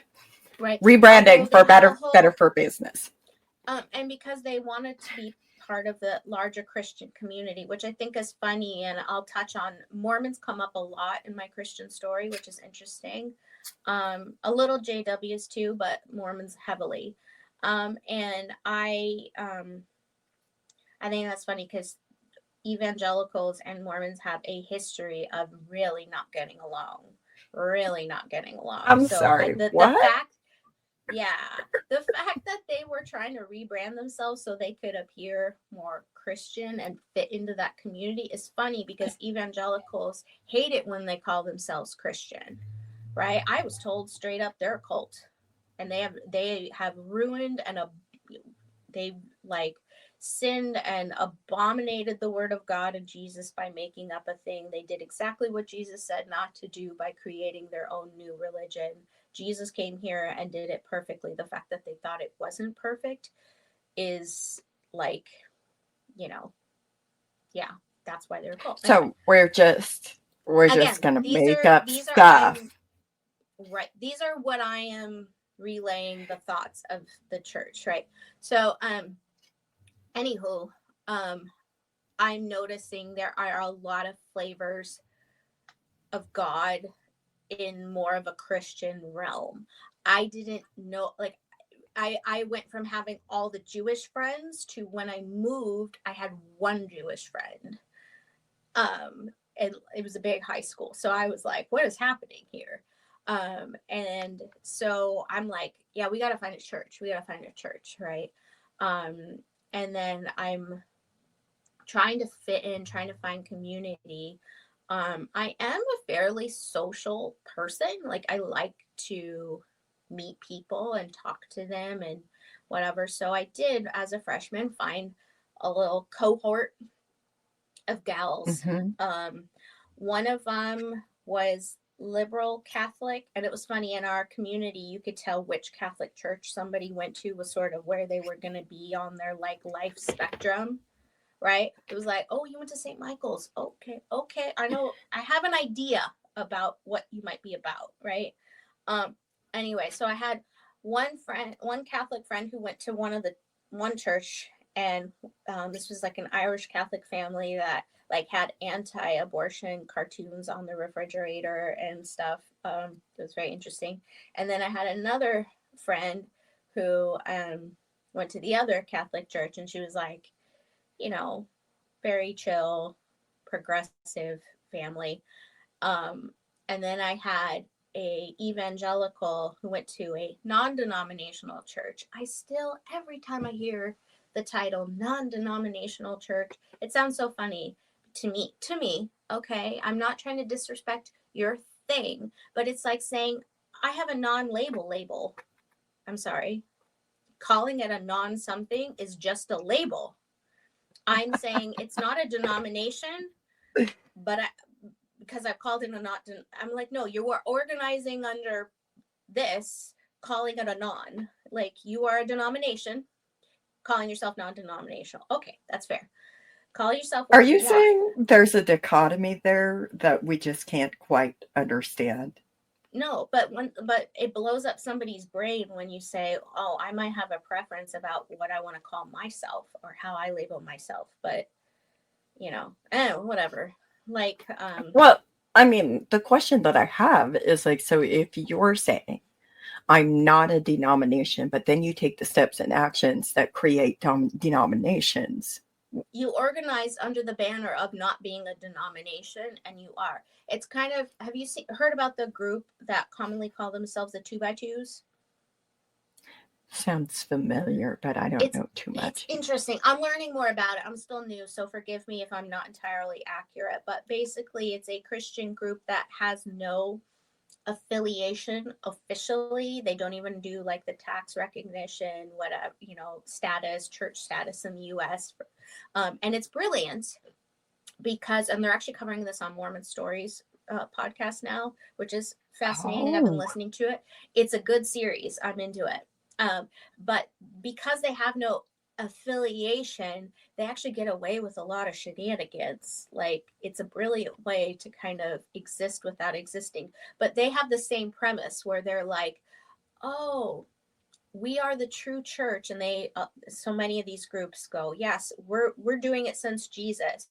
S2: right? Although
S1: Rebranding
S2: they
S1: for
S2: have a
S1: better
S2: whole
S1: for business.
S2: and because they wanted to be part of the larger Christian community, which I think is funny. And I'll touch on, Mormons come up a lot in my Christian story, which is interesting. A little JWs too, but Mormons heavily. And I think that's funny because evangelicals and Mormons have a history of really not getting along. really not getting along.
S1: I'm
S2: So
S1: sorry,
S2: the
S1: what?
S2: fact, yeah, the fact that they were trying to rebrand themselves so they could appear more Christian and fit into that community is funny, because evangelicals hate it when they call themselves Christian, right? I was told straight up they're a cult, and they have ruined and they've like sinned and abominated the word of God and Jesus by making up a thing. They did exactly what Jesus said not to do by creating their own new religion. Jesus came here and did it perfectly. The fact that they thought it wasn't perfect is like, you know, yeah, that's why they're called. Anyway,
S1: So we're just
S2: again,
S1: gonna
S2: these
S1: make
S2: are
S1: up
S2: these are
S1: stuff.
S2: I'm right. These are what I am relaying the thoughts of the church, right? So, anywho, um, I'm noticing there are a lot of flavors of God in more of a Christian realm. I didn't know, like, I went from having all the Jewish friends to when I moved, I had one Jewish friend. And it was a big high school. So I was like, what is happening here? And so I'm like, yeah, we got to find a church. We got to find a church. Right. And then I'm trying to fit in, trying to find community. I am a fairly social person. Like, I like to meet people and talk to them and whatever. So I did, as a freshman, find a little cohort of gals.
S1: Hmm.
S2: Um, One of them was liberal Catholic, and it was funny, in our community you could tell which Catholic church somebody went to was sort of where they were going to be on their like life spectrum, right? It was like, oh, you went to St. Michael's, okay, I know, I have an idea about what you might be about, right? um anyway, so I had one Catholic friend who went to one church, and this was like an Irish Catholic family that like had anti-abortion cartoons on the refrigerator and stuff. It was very interesting. And then I had another friend who went to the other Catholic church, and she was like, you know, very chill, progressive family. Um, and then I had a evangelical who went to a non-denominational church. I still, every time I hear the title non-denominational church, it sounds so funny to me. Okay, I'm not trying to disrespect your thing, but it's like saying I have a non-label label. I'm sorry. Calling it a non-something is just a label. I'm saying it's not a denomination, but because I've called it a not, I'm like, no, you are organizing under this, calling it a non. Like, you are a denomination, calling yourself non-denominational. Okay, that's fair. Call yourself
S1: Are
S2: what you
S1: you
S2: want.
S1: saying there's a dichotomy there that we just can't quite understand?
S2: No, but it blows up somebody's brain when you say, oh, I might have a preference about what I want to call myself or how I label myself, but whatever. Like,
S1: Well, I mean, the question that I have is like, so if you're saying I'm not a denomination, but then you take the steps and actions that create denominations.
S2: you organize under the banner of not being a denomination, and you are. It's kind of, have you heard about the group that commonly call themselves the 2x2s?
S1: Sounds familiar, but I don't
S2: it's
S1: know too
S2: it's
S1: much.
S2: interesting. I'm learning more about it. I'm still new, so forgive me if I'm not entirely accurate, but basically it's a Christian group that has no affiliation officially. They don't even do like the tax recognition, whatever, status, church status in the US. And it's brilliant because, and they're actually covering this on Mormon Stories podcast now, which is fascinating. I've been
S1: Oh,
S2: listening to it. It's a good series. I'm into it. But because they have no affiliation, they actually get away with a lot of shenanigans. Like, it's a brilliant way to kind of exist without existing. But they have the same premise where they're like, oh, we are the true church, and they so many of these groups go, yes, we're doing it since Jesus.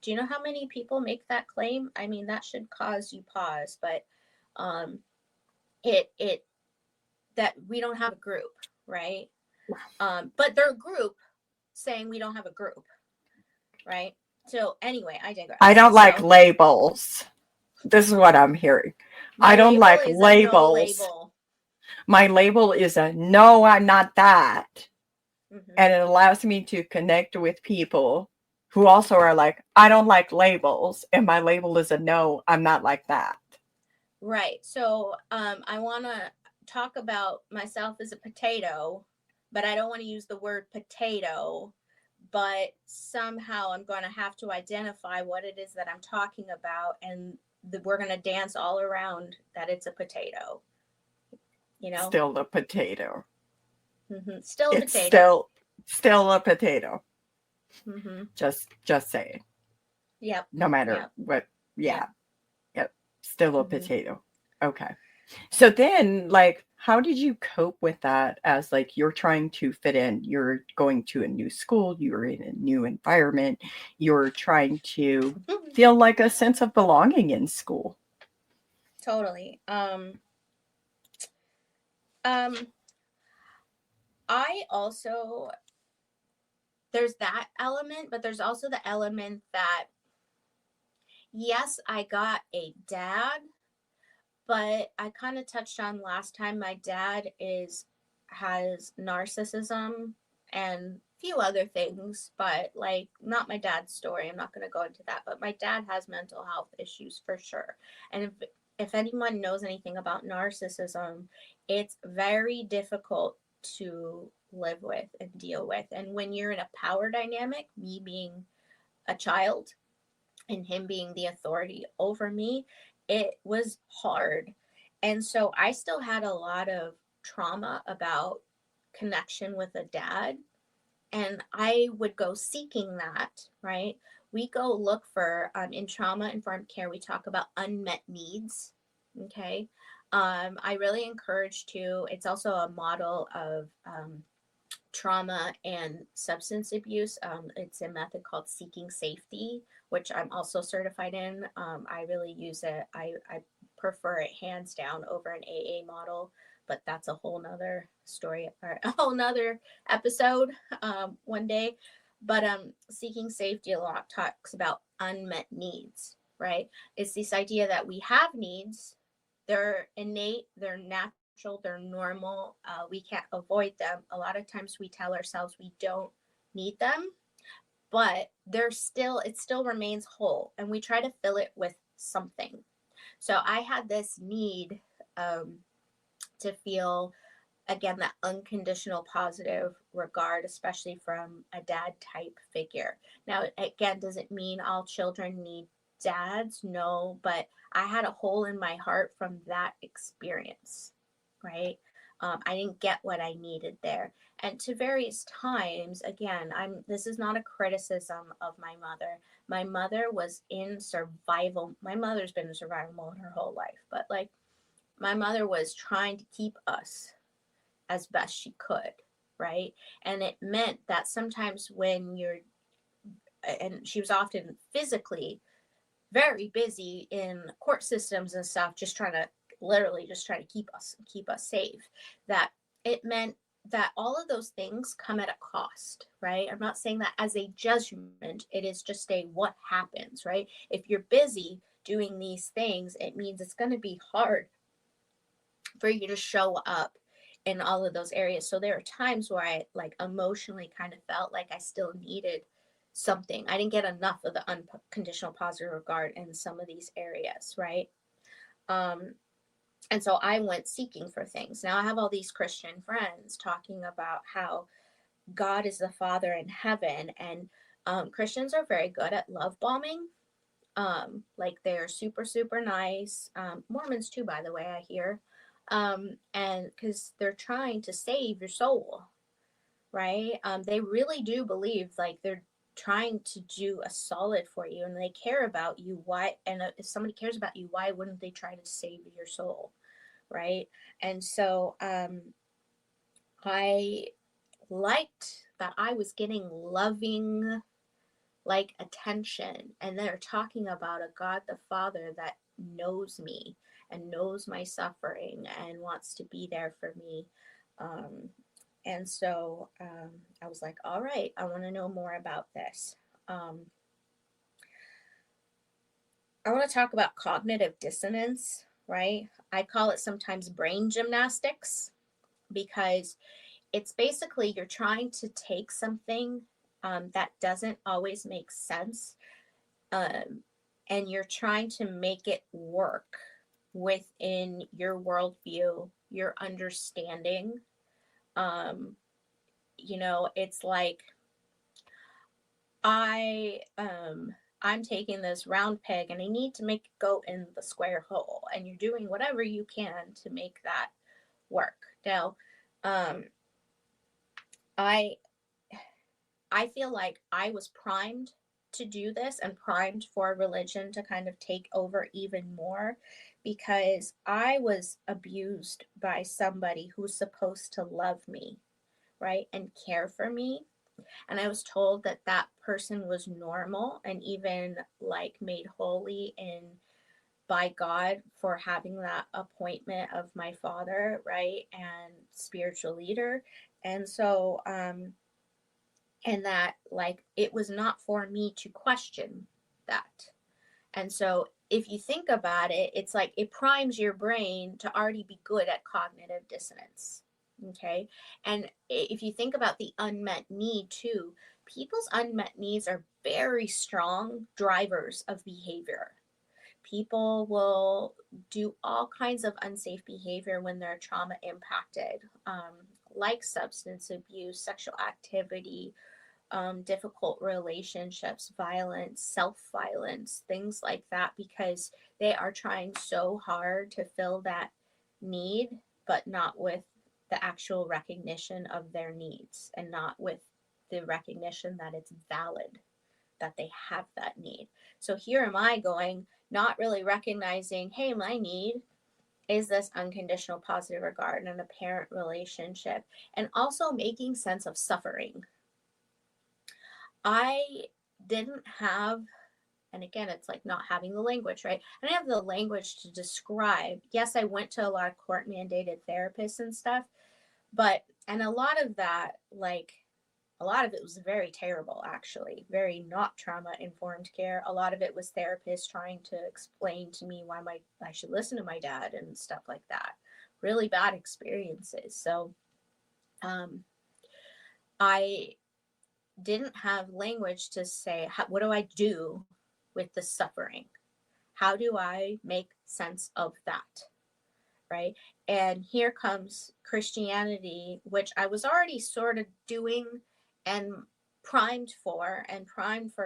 S2: Do you know how many people make that claim? I mean, that should cause you pause. But um it that we don't have a group, right? But they're a group saying we don't have a group, right? So anyway, I
S1: I
S2: digress.
S1: don't like
S2: So
S1: labels. This is what I'm hearing. I
S2: My
S1: don't
S2: label
S1: like
S2: is a no
S1: labels.
S2: label.
S1: My label is a no, I'm not that.
S2: Mm-hmm.
S1: And it allows me to connect with people who also are like, I don't like labels. And my label is a no, I'm not like that.
S2: Right. So I want to talk about myself as a potato, but I don't want to use the word potato. But somehow I'm going to have to identify what it is that I'm talking about, and we're going to dance all around that it's a potato. You know,
S1: Still a potato.
S2: still a
S1: It's
S2: potato.
S1: still a potato.
S2: Mm-hmm.
S1: Just saying.
S2: Yep.
S1: No matter
S2: Yep.
S1: what,
S2: Yep.
S1: yeah, yep. Still a
S2: Mm-hmm.
S1: potato. Okay. So then, like, how did you cope with that as like you're trying to fit in? You're going to a new school, you're in a new environment, you're trying to feel like a sense of belonging in school.
S2: Totally. Um, I also, there's that element, but there's also the element that, yes, I got a dad, but I kind of touched on last time, my dad has narcissism and a few other things, but like not my dad's story. I'm not going to go into that, but my dad has mental health issues for sure. And if anyone knows anything about narcissism, it's very difficult to live with and deal with. And when you're in a power dynamic, me being a child and him being the authority over me, it was hard. And so I still had a lot of trauma about connection with a dad. And I would go seeking that, right? We go look for, in trauma informed care, we talk about unmet needs. Okay. I really encourage to, it's also a model of trauma and substance abuse. It's a method called seeking safety, which I'm also certified in. I really use it. I prefer it hands down over an AA model, but that's a whole nother story or a whole nother episode one day. But seeking safety a lot talks about unmet needs, right? It's this idea that we have needs, they're innate, they're natural, they're normal. We can't avoid them. A lot of times we tell ourselves we don't need them, but it still remains whole, and we try to fill it with something. So I had this need um, to feel, again, that unconditional positive regard, especially from a dad type figure. Now, again, does it mean all children need dads? No, but I had a hole in my heart from that experience, right? I didn't get what I needed there. And to various times, again, this is not a criticism of my mother. My mother was in survival. My mother's been in survival mode her whole life, but like my mother was trying to keep us as best she could, right? And it meant that sometimes and she was often physically very busy in court systems and stuff, just trying to literally just try to keep us safe. That it meant that all of those things come at a cost, right? I'm not saying that as a judgment, it is just a what happens, right? If you're busy doing these things, it means it's going to be hard for you to show up in all of those areas. So there are times where I like emotionally kind of felt like I still needed something. I didn't get enough of the unconditional positive regard in some of these areas, right? Um, and so I went seeking for things. Now I have all these Christian friends talking about how God is the Father in heaven, and Christians are very good at love bombing. Like they're super, super nice. Mormons too, by the way, I hear. And because they're trying to save your soul, right? They really do believe like they're trying to do a solid for you and they care about you. Why? And if somebody cares about you, why wouldn't they try to save your soul? Right. And so I liked that I was getting loving like attention, and they're talking about a God the Father that knows me and knows my suffering and wants to be there for me. um, and so I was like, all right, I want to know more about this. um, I want to talk about cognitive dissonance. right? I call it sometimes brain gymnastics, because it's basically you're trying to take something that doesn't always make sense, um, and you're trying to make it work within your worldview, your understanding. Um, it's like I'm taking this round peg and I need to make it go in the square hole, and you're doing whatever you can to make that work. Now, um, I I feel like I was primed to do this and primed for religion to kind of take over even more, because I was abused by somebody who's supposed to love me, right, and care for me. And I was told that that person was normal and even like made holy in by God for having that appointment of my father, right, and spiritual leader. And so and that like it was not for me to question that. And so if you think about it, it's like it primes your brain to already be good at cognitive dissonance. Okay. And if you think about the unmet need too, people's unmet needs are very strong drivers of behavior. People will do all kinds of unsafe behavior when they're trauma impacted, like substance abuse, sexual activity, difficult relationships, violence, self violence, things like that, because they are trying so hard to fill that need, but not with the actual recognition of their needs, and not with the recognition that it's valid, that they have that need. So here am I going, not really recognizing, hey, my need is this unconditional positive regard and a parent relationship, and also making sense of suffering. I didn't have, and again, it's like not having the language, right? I didn't have the language to describe. Yes, I went to a lot of court mandated therapists and stuff, but, and a lot of that, like, a lot of it was very terrible, actually, very not trauma informed care. A lot of it was therapists trying to explain to me why I should listen to my dad and stuff like that. Really bad experiences. So, I didn't have language to say, what do I do with the suffering? How do I make sense of that? Right. And here comes Christianity, which I was already sort of doing and primed for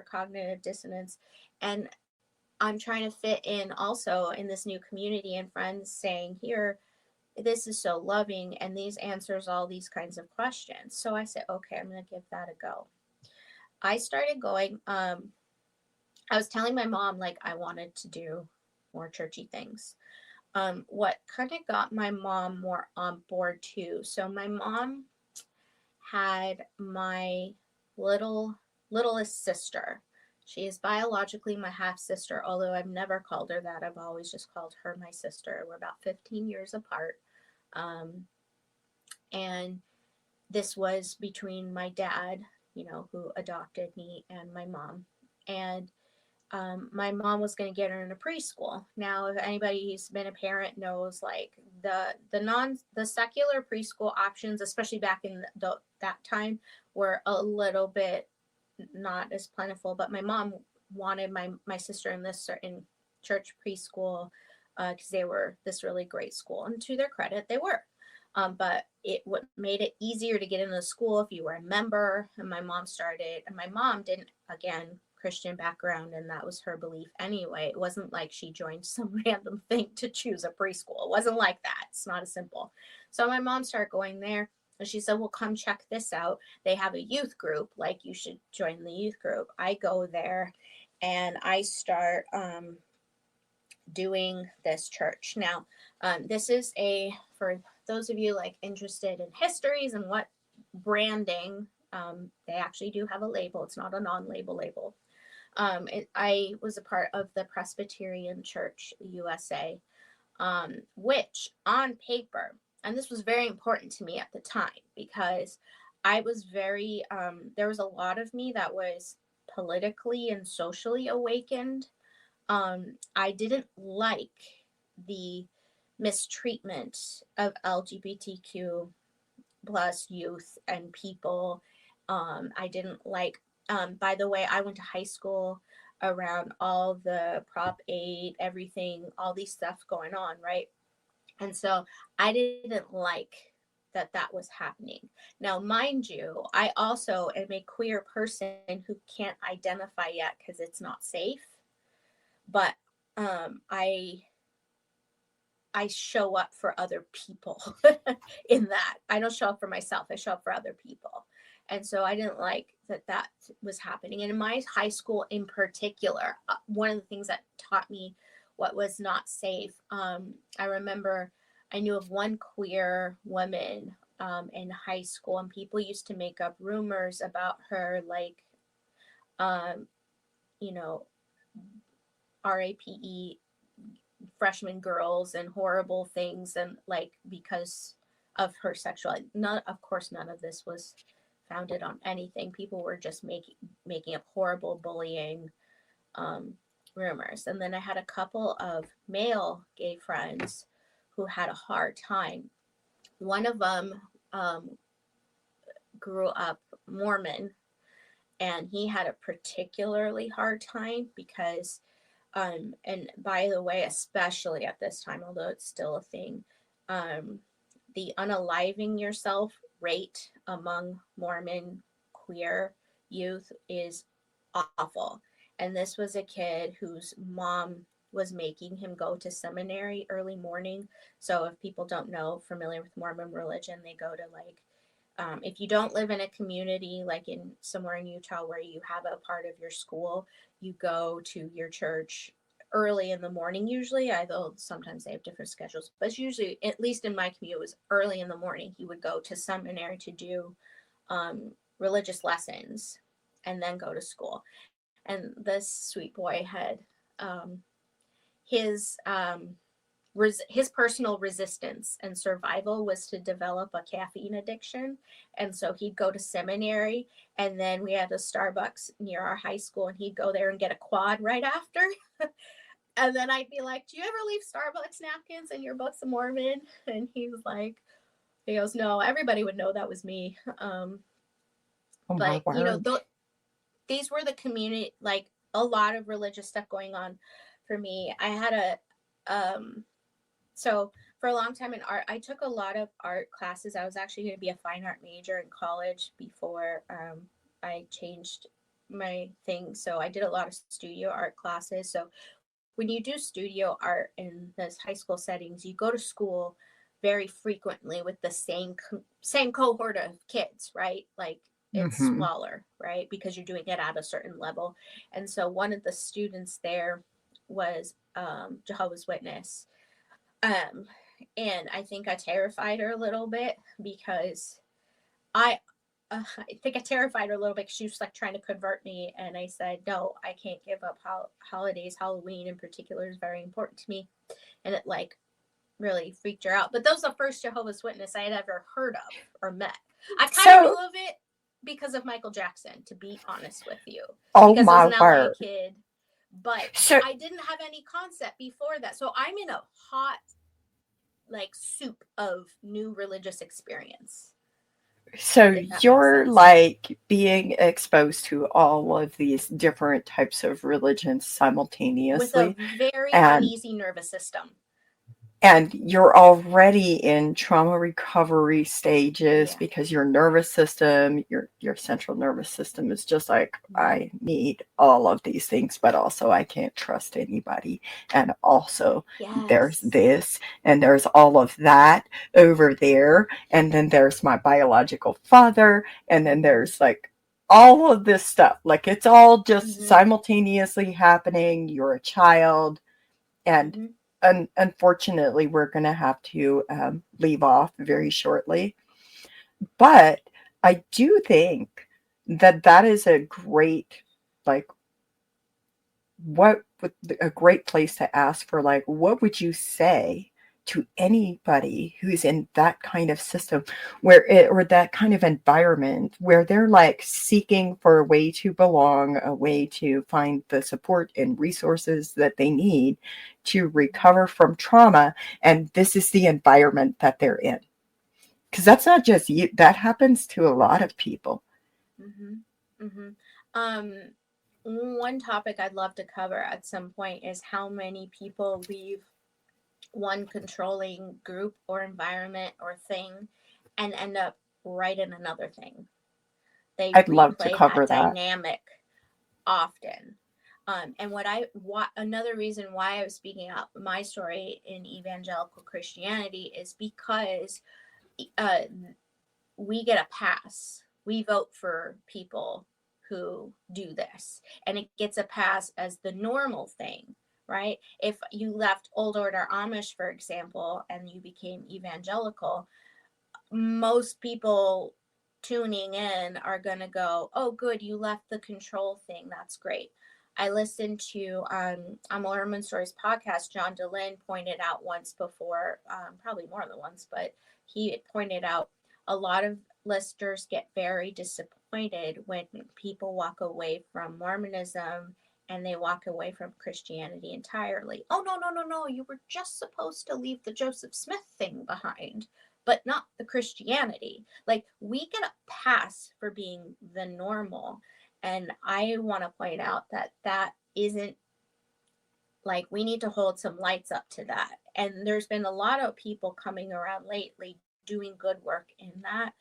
S2: cognitive dissonance. And I'm trying to fit in also in this new community and friends saying, here, this is so loving and these answers all these kinds of questions. So I said, okay, I'm going to give that a go. I started going, I was telling my mom, like, I wanted to do more churchy things. What kind of got my mom more on board too. So my mom had my littlest sister. She is biologically my half sister, although I've never called her that. I've always just called her my sister. We're about 15 years apart. And this was between my dad, who adopted me, and my mom. And my mom was going to get her in a preschool. Now, if anybody who's been a parent knows, like the secular preschool options, especially back in that time, were a little bit not as plentiful. But my mom wanted my sister in this certain church preschool because they were this really great school, and to their credit, they were. But it made it easier to get into the school if you were a member. And my mom started, and my mom didn't, again, Christian background, and that was her belief anyway. It wasn't like she joined some random thing to choose a preschool. It wasn't like that. It's not as simple. So my mom started going there, and she said, well, come check this out. They have a youth group. Like, you should join the youth group. I go there, and I start doing this church. Now, this is for those of you like interested in histories and what branding, they actually do have a label. It's not a non-label label. I was a part of the Presbyterian Church USA, which on paper, and this was very important to me at the time, because I was very, there was a lot of me that was politically and socially awakened. I didn't like the mistreatment of LGBTQ plus youth and people. I didn't like, by the way, I went to high school around all the Prop 8, everything, all these stuff going on, right? And so I didn't like that was happening. Now, mind you, I also am a queer person who can't identify yet because it's not safe. But I show up for other people in that. I don't show up for myself. I show up for other people. And so I didn't like that was happening. And in my high school in particular, one of the things that taught me what was not safe, I remember I knew of one queer woman in high school, and people used to make up rumors about her, like, um, you know, RAPE freshman girls and horrible things, and like because of her sexuality. Of course, none of this was founded on anything. People were just making up horrible bullying um, rumors. And then I had a couple of male gay friends who had a hard time. One of them grew up Mormon, and he had a particularly hard time because and by the way, especially at this time, although it's still a thing, the unaliving yourself rate among Mormon queer youth is awful. And this was a kid whose mom was making him go to seminary early morning. So if people don't know, familiar with Mormon religion, they go to like, if you don't live in a community like in somewhere in Utah where you have a part of your school, you go to your church early in the morning usually. Although sometimes they have different schedules, but it's usually, at least in my community, it was early in the morning. He would go to seminary to do religious lessons and then go to school. And this sweet boy had his his personal resistance and survival was to develop a caffeine addiction. And so he'd go to seminary, and then we had a Starbucks near our high school, and he'd go there and get a quad right after. And then I'd be like, do you ever leave Starbucks napkins in your Books of Mormon? And he goes, no, everybody would know that was me. But, you know, these were the community, like a lot of religious stuff going on for me. I had so for a long time in art, I took a lot of art classes. I was actually going to be a fine art major in college before I changed my thing. So I did a lot of studio art classes. So when you do studio art in those high school settings, you go to school very frequently with the same cohort of kids, right? Like it's smaller, right? Because you're doing it at a certain level. And so one of the students there was Jehovah's Witness. And I think I terrified her a little bit because I think I terrified her a little bit because she was like trying to convert me. And I said, no, I can't give up holidays. Halloween in particular is very important to me. And it like really freaked her out. But that was the first Jehovah's Witness I had ever heard of or met. I kind of knew of it because of Michael Jackson, to be honest with you. Because I was an LA kid. But I didn't have any concept before that. So I'm in a hot like soup of new religious experience.
S1: So you're like being exposed to all of these different types of religions simultaneously.
S2: With a very uneasy nervous system.
S1: And you're already in trauma recovery stages because your nervous system, your central nervous system is just like, I need all of these things, but also I can't trust anybody. And also there's this and there's all of that over there. And then there's my biological father. And then there's like all of this stuff. Like it's all just simultaneously happening. You're a child. And unfortunately, we're going to have to leave off very shortly. But I do think that is a great, like, a great place to ask for, like, what would you say to anybody who's in that kind of system or that kind of environment where they're like seeking for a way to belong, a way to find the support and resources that they need to recover from trauma. And this is the environment that they're in. Because that's not just you, that happens to a lot of people.
S2: Mm-hmm. Mm-hmm. One topic I'd love to cover at some point is how many people leave one controlling group or environment or thing and end up right in another thing. They
S1: I'd love to
S2: replay
S1: cover
S2: that
S1: that.
S2: dynamic often. And another reason why I was speaking out my story in evangelical Christianity is because uh, we get a pass. We vote for people who do this, and it gets a pass as the normal thing, right? If you left old order Amish, for example, and you became evangelical, most people tuning in are going to go, oh, good, you left the control thing. That's great. I listened to on Mormon Stories podcast, John DeLynn pointed out once before, probably more than once, but he pointed out a lot of listeners get very disappointed when people walk away from Mormonism and they walk away from Christianity entirely. Oh, no, no, no, no. You were just supposed to leave the Joseph Smith thing behind, but not the Christianity. Like, we get a pass for being the normal. And I want to point out that that isn't, like, we need to hold some lights up to that. And there's been a lot of people coming around lately doing good work in that.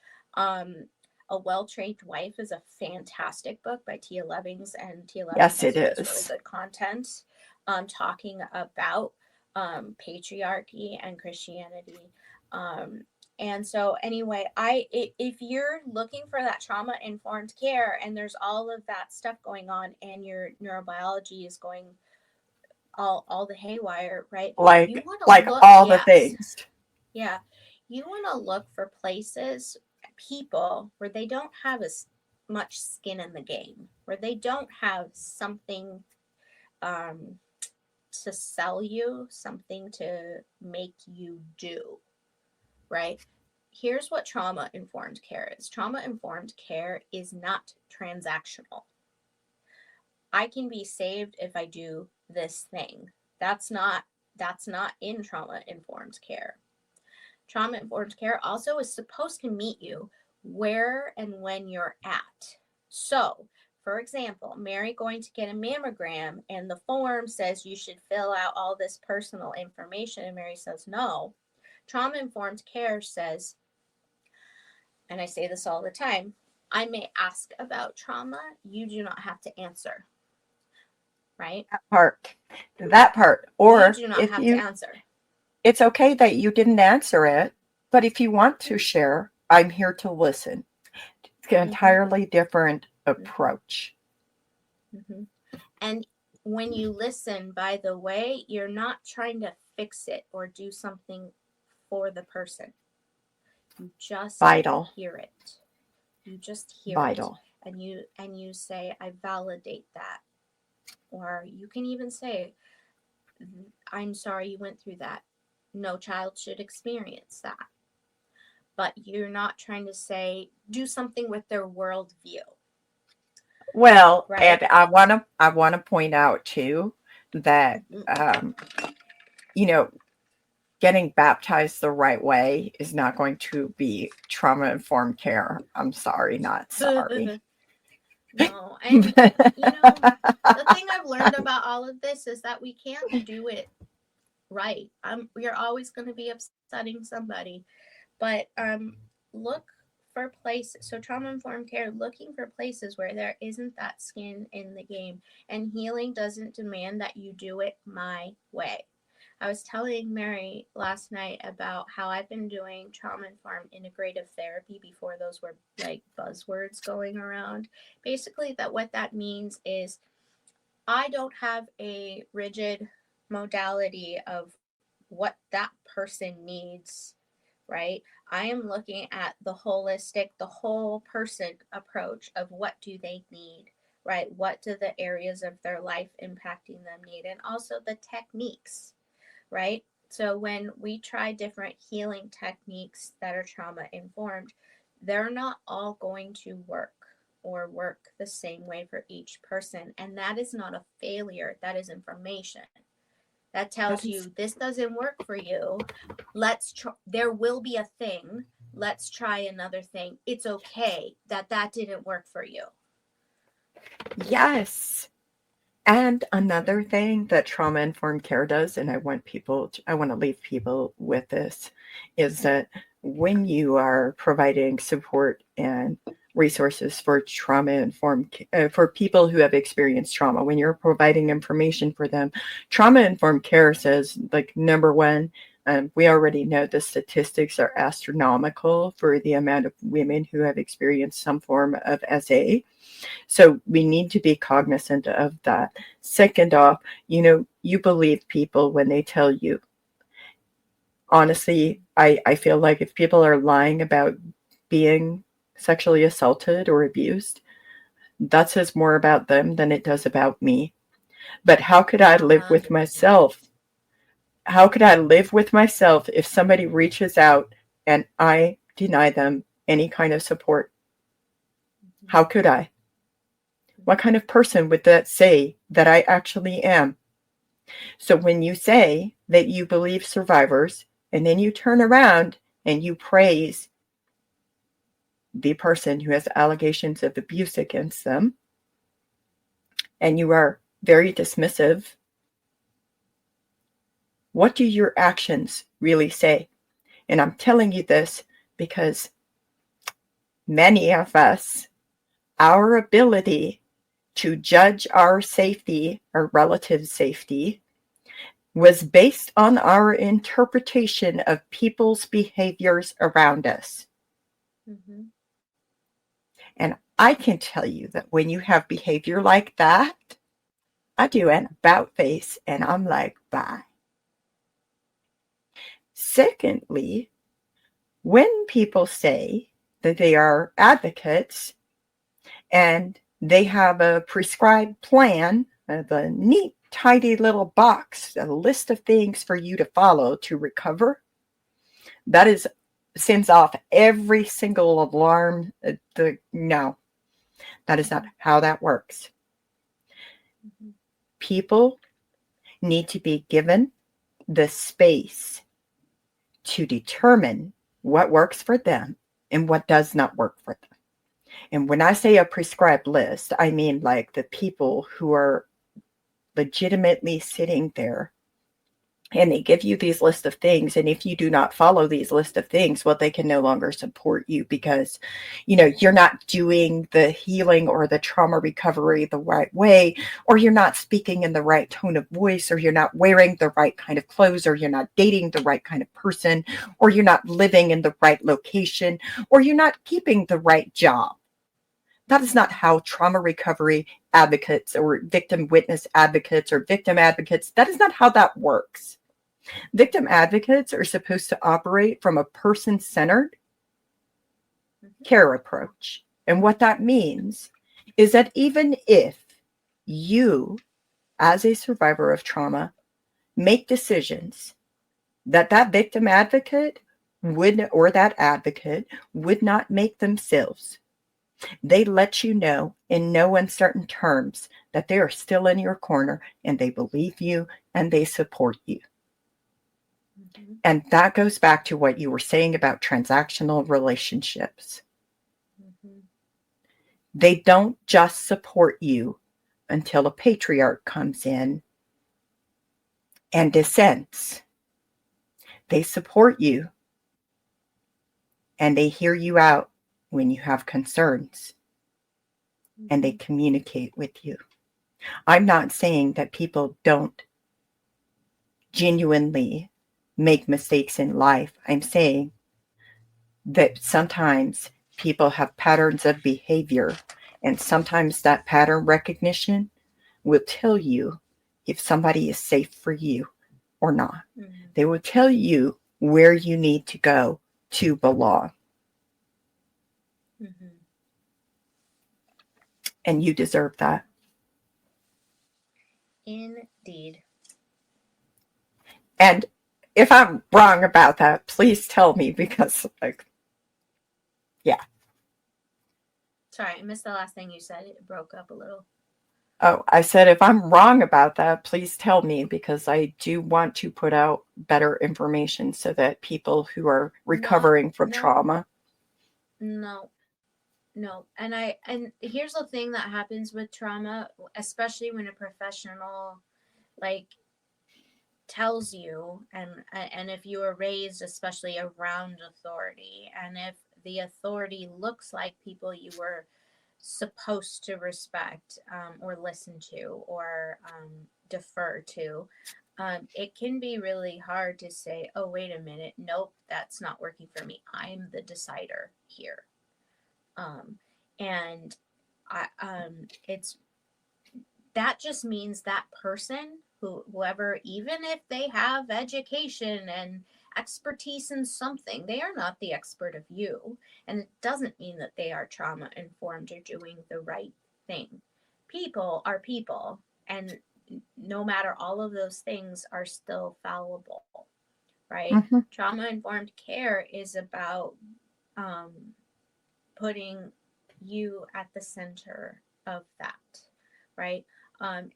S2: A Well-Trained Wife is a fantastic book by Tia Levings, and Tia Levings
S1: Yes, it
S2: also does really
S1: is.
S2: good content talking about patriarchy and Christianity. Um, and so anyway, if you're looking for that trauma informed care and there's all of that stuff going on and your neurobiology is going all the haywire, right? You want to
S1: Like
S2: look,
S1: all the
S2: yes.
S1: things.
S2: Yeah. You want to look for places, people where they don't have as much skin in the game, where they don't have something um, to sell you, something to make you do, right? Here's what trauma informed care is. Trauma informed care is not transactional. I can be saved if I do this thing. That's not in trauma informed care. Trauma informed care also is supposed to meet you where and when you're at. So, for example, Mary going to get a mammogram and the form says you should fill out all this personal information, and Mary says no. Trauma informed care says, and I say this all the time, I may ask about trauma, you do not have to answer, right?
S1: Part. That part.
S2: You
S1: Or
S2: do not
S1: if
S2: have to
S1: you,
S2: answer.
S1: it's okay that you didn't answer it, but if you want to share, I'm here to listen. It's an
S2: Mm-hmm,
S1: entirely different
S2: mm-hmm,
S1: approach.
S2: mm-hmm. And when you listen, by the way, you're not trying to fix it or do something for the person. You just
S1: Vital.
S2: hear it. You just hear it.
S1: Vital.
S2: And you say, I validate that. Or you can even say, I'm sorry you went through that. No child should experience that. But you're not trying to say, do something with their worldview,
S1: Well,
S2: right?
S1: and I want to point out too that
S2: Mm-hmm.
S1: you know, getting baptized the right way is not going to be trauma informed care. I'm sorry, not sorry.
S2: No, and you know, the thing I've learned about all of this is that we can't do it right. We're always going to be upsetting somebody, but look for places. So trauma informed care, looking for places where there isn't that skin in the game, and healing doesn't demand that you do it my way. I was telling Mary last night about how I've been doing trauma informed integrative therapy before those were like buzzwords going around. Basically, that what that means is I don't have a rigid modality of what that person needs, right? I am looking at the holistic, the whole person approach of what do they need, right? What do the areas of their life impacting them need? And also the techniques, right? So when we try different healing techniques that are trauma informed, they're not all going to work or work the same way for each person. And that is not a failure, that is information. That
S1: That
S2: tells
S1: is,
S2: you this doesn't work for you. Let's try, there will be a thing. Let's try another thing. It's okay that that didn't work for you.
S1: yes. And another thing that trauma informed care does, and I want to leave people with this, is that when you are providing support and resources for trauma informed, for people who have experienced trauma, when you're providing information for them, trauma informed care says, like, number one, we already know the statistics are astronomical for the amount of women who have experienced some form of SA. So we need to be cognizant of that. Second off, you believe people when they tell you. Honestly, I feel like if people are lying about being sexually assaulted or abused, that says more about them than it does about me. But how could I live with
S2: 100%.
S1: myself? How could I live with myself if somebody reaches out and I deny them any kind of support? How could I? What kind of person would that say that I actually am? So when you say that you believe survivors and then you turn around and you praise the person who has allegations of abuse against them, and you are very dismissive, what do your actions really say? And I'm telling you this because many of us, our ability to judge our safety, our relative safety, was based on our interpretation of people's behaviors around us.
S2: Mm-hmm.
S1: And I can tell you that when you have behavior like that, I do an about face and I'm like, bye. Secondly, when people say that they are advocates and they have a prescribed plan, the neat, tidy little box, a list of things for you to follow to recover, that is sends off every single alarm. No, that is not how that works.
S2: Mm-hmm.
S1: People need to be given the space to determine what works for them and what does not work for them. And when I say a prescribed list, I mean like the people who are legitimately sitting there and they give you these list of things, and if you do not follow these list of things, well, they can no longer support you because you're not doing the healing or the trauma recovery the right way, or you're not speaking in the right tone of voice, or you're not wearing the right kind of clothes, or you're not dating the right kind of person, or you're not living in the right location, or you're not keeping the right job. That is not how trauma recovery advocates or victim witness advocates or victim advocates, that is not how that works. Victim advocates are supposed to operate from a person-centered care approach. And what that means is that even if you, as a survivor of trauma, make decisions that victim advocate would, or that advocate would not make themselves, they let you know in no uncertain terms that they are still in your corner and they believe you and they support you.
S2: Mm-hmm.
S1: And that goes back to what you were saying about transactional relationships.
S2: Mm-hmm.
S1: They don't just support you until a patriarch comes in and dissents. They support you and they hear you out when you have concerns and they communicate with you. I'm not saying that people don't genuinely make mistakes in life. I'm saying that sometimes people have patterns of behavior, and sometimes that pattern recognition will tell you if somebody is safe for you or not.
S2: Mm-hmm.
S1: They will tell you where you need to go to belong.
S2: Mm-hmm.
S1: And you deserve that.
S2: Indeed.
S1: And if I'm wrong about that, please tell me because, like, yeah.
S2: Sorry, I missed the last thing you said. It broke up a little.
S1: Oh, I said if I'm wrong about that, please tell me because I do want to put out better information so that people who are
S2: No,
S1: recovering from
S2: no,
S1: trauma.
S2: no, no. And here's the thing that happens with trauma, especially when a professional like tells you, and if you were raised especially around authority, and if the authority looks like people you were supposed to respect, or listen to, or defer to, it can be really hard to say, oh, wait a minute, nope, that's not working for me. I'm the decider here. Um, and it's that just means that person, whoever, even if they have education and expertise in something, they are not the expert of you. And it doesn't mean that they are trauma informed or doing the right thing. People are people, and no matter all of those things are still fallible, right?
S1: Mm-hmm,
S2: Trauma informed care is about um, putting you at the center of that, right?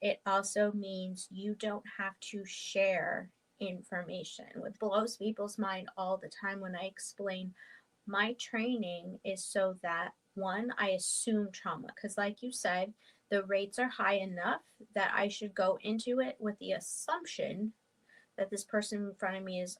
S2: It also means you don't have to share information. What blows people's mind all the time when I explain my training is so that one, I assume trauma, because like you said, the rates are high enough that I should go into it with the assumption that this person in front of me is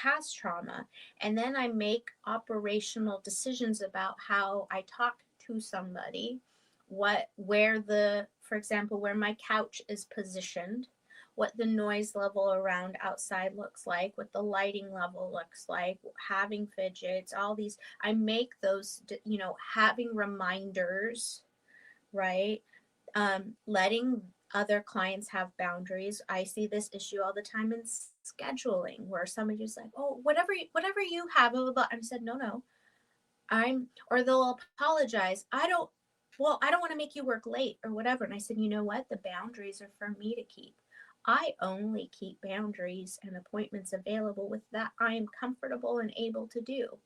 S2: has trauma, and then I make operational decisions about how I talk to somebody, where the for example where my couch is positioned, what the noise level around outside looks like, what the lighting level looks like, having fidgets, all these. I make those, having reminders, right? Letting other clients have boundaries. I see this issue all the time in scheduling, where somebody's like, "Oh, whatever you have," blah blah blah. I said, "No, no, or they'll apologize. I don't want to make you work late or whatever." And I said, "You know what? The boundaries are for me to keep. I only keep boundaries and appointments available with that I am comfortable and able to do.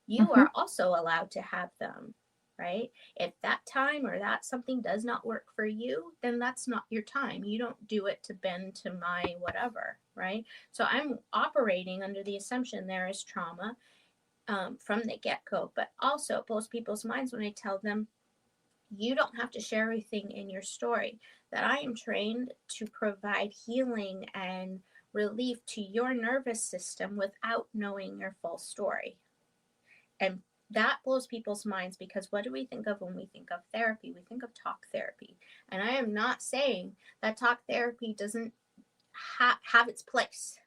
S2: You
S1: mm-hmm,
S2: are also allowed to have them, right? If that time or that something does not work for you, then that's not your time. You don't do it to bend to my whatever, right? So I'm operating under the assumption there is trauma, from the get go, but also it blows people's minds when I tell them, you don't have to share everything in your story, that I am trained to provide healing and relief to your nervous system without knowing your full story. And that blows people's minds, because what do we think of when we think of therapy? We think of talk therapy. And I am not saying that talk therapy doesn't have its place,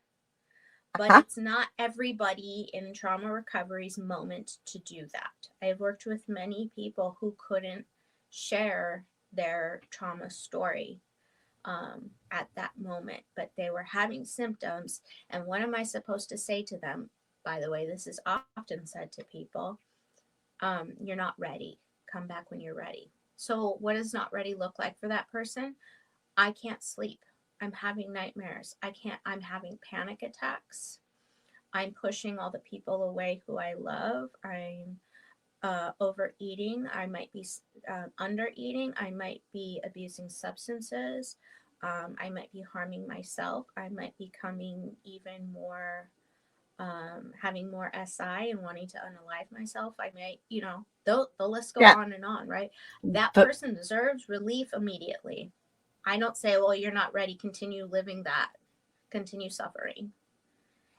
S2: but
S1: uh-huh.
S2: it's not everybody in trauma recovery's moment to do that. I've worked with many people who couldn't share their trauma story, at that moment, but they were having symptoms. And what am I supposed to say to them? By the way, this is often said to people: you're not ready. Come back when you're ready. So, what does not ready look like for that person? I can't sleep. I'm having nightmares. I'm having panic attacks. I'm pushing all the people away who I love. I'm overeating. I might be under eating. I might be abusing substances. I might be harming myself. I might be becoming even more, having more SI and wanting to unalive myself. I may, the list go
S1: Yeah.
S2: on and on, right? That
S1: The,
S2: person deserves relief immediately. I don't say, well, you're not ready, continue living that, continue suffering.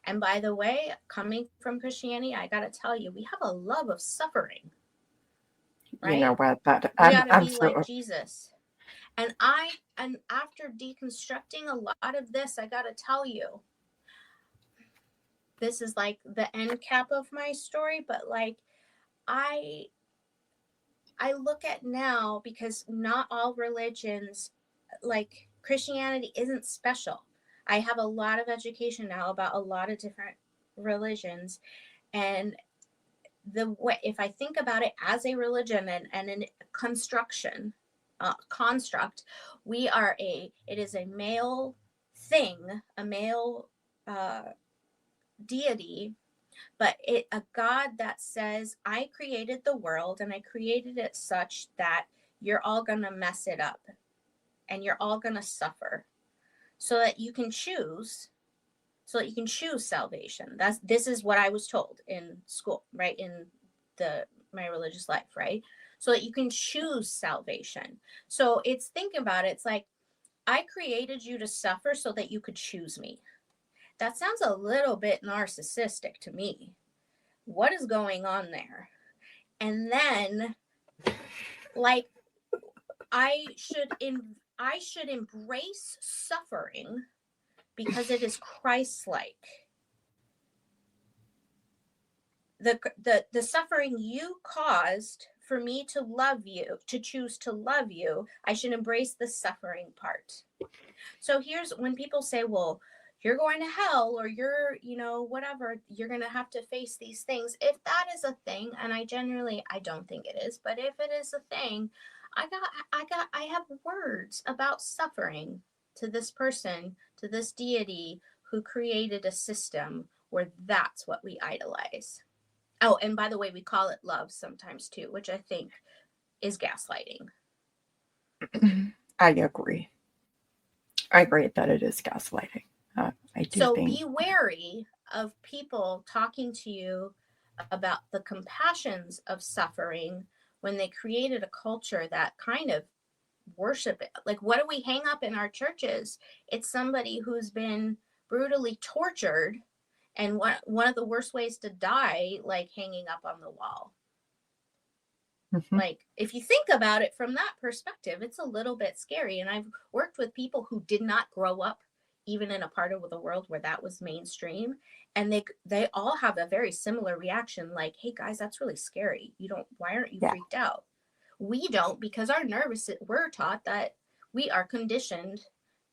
S2: And by the way, coming from Christianity, I got to tell you, we have a love of suffering,
S1: you know
S2: right?
S1: what? That
S2: We got to
S1: I'm
S2: be like
S1: so
S2: Jesus. And after deconstructing a lot of this, I got to tell you, this is like the end cap of my story, but like I I look at now, because not all religions, like Christianity isn't special. I have a lot of education now about a lot of different religions, and the way, if I think about it as a religion and a construction, construct, it is a male thing, a male, uh, deity, but a God that says, I created the world and I created it such that you're all going to mess it up and you're all going to suffer so that you can choose salvation. This is what I was told in school, right? In my religious life, right? So that you can choose salvation. So think about it. It's like, I created you to suffer so that you could choose me. That sounds a little bit narcissistic to me. What is going on there? And then, like, I should embrace suffering because it is Christ-like. The suffering you caused for me to love you, to choose to love you, I should embrace the suffering part. So here's when people say, well, you're going to hell, or you're, whatever, you're going to have to face these things. If that is a thing, and I don't think it is, but if it is a thing, I have words about suffering to this person, to this deity who created a system where that's what we idolize. Oh, and by the way, we call it love sometimes too, which I think is gaslighting.
S1: I agree. I agree that it is gaslighting. I do think.
S2: Be wary of people talking to you about the compassions of suffering when they created a culture that kind of worship it. Like, what do we hang up in our churches? It's somebody who's been brutally tortured, and one of the worst ways to die, like hanging up on the wall. Mm-hmm. Like, if you think about it from that perspective, it's a little bit scary. And I've worked with people who did not grow up even in a part of the world where that was mainstream. And they all have a very similar reaction. Like, hey guys, that's really scary. Why aren't you freaked out? We don't, because we're taught that we are conditioned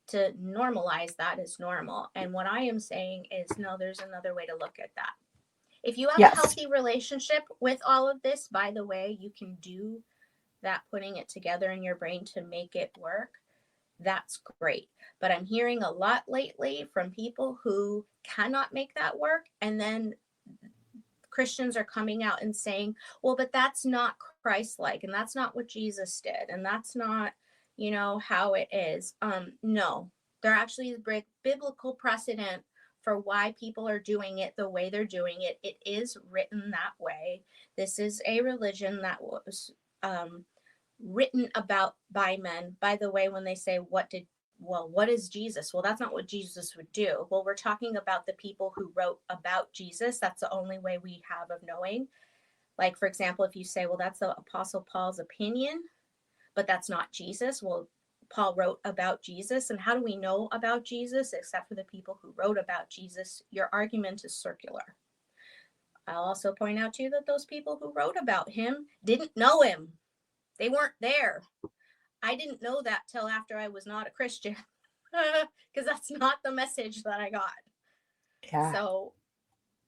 S2: to normalize that as normal. And what I am saying is, no, there's another way to look at that. If you have a healthy relationship with all of this, by the way, you can do that, putting it together in your brain to make it work. That's great. But I'm hearing a lot lately from people who cannot make that work. And then Christians are coming out and saying, well, but that's not Christ-like, and that's not what Jesus did, and that's not, how it is. No, there actually is biblical precedent for why people are doing it the way they're doing it. It is written that way. This is a religion that was written about by men. By the way, when they say, what is Jesus? Well, that's not what Jesus would do. Well, we're talking about the people who wrote about Jesus. That's the only way we have of knowing. Like, for example, if you say, well, that's the Apostle Paul's opinion, but that's not Jesus. Well, Paul wrote about Jesus. And how do we know about Jesus except for the people who wrote about Jesus? Your argument is circular. I'll also point out to you that those people who wrote about him didn't know him. They weren't there. I didn't know that till after I was not a Christian, because that's not the message that I got. Yeah. So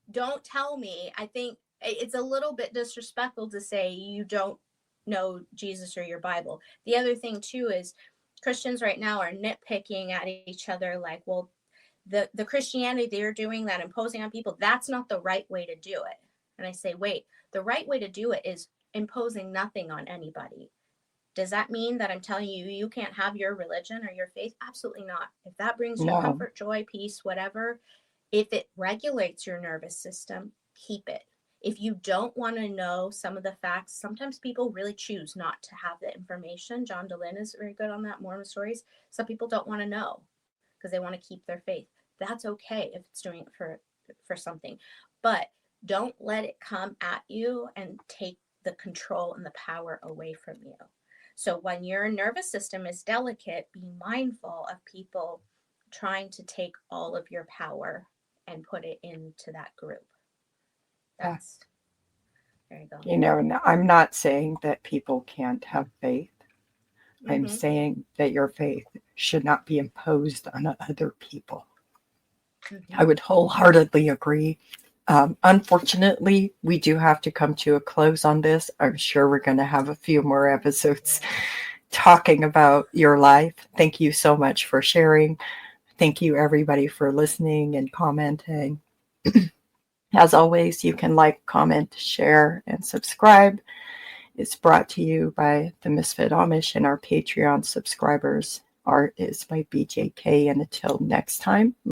S2: don't tell me. I think it's a little bit disrespectful to say you don't know Jesus or your Bible. The other thing too is Christians right now are nitpicking at each other, like, well, the Christianity they're doing, that imposing on people, that's not the right way to do it. And I say, wait, the right way to do it is imposing nothing on anybody. Does that mean that I'm telling you can't have your religion or your faith? Absolutely not. If that brings you comfort, joy, peace, whatever, if it regulates your nervous system, keep it. If you don't want to know some of the facts, sometimes people really choose not to have the information. John DeLynn is very good on that, Mormon Stories. Some people don't want to know because they want to keep their faith. That's okay if it's doing it for something. But don't let it come at you and take the control and the power away from you. So when your nervous system is delicate, be mindful of people trying to take all of your power and put it into that group. There you go.
S1: I'm not saying that people can't have faith. Mm-hmm. I'm saying that your faith should not be imposed on other people. Mm-hmm. I would wholeheartedly agree. Unfortunately, we do have to come to a close on this. I'm sure we're going to have a few more episodes talking about your life. Thank you so much for sharing. Thank you, everybody, for listening and commenting. As always, you can like, comment, share, and subscribe. It's brought to you by the Misfit Amish and our Patreon subscribers. Art is by BJK. And until next time,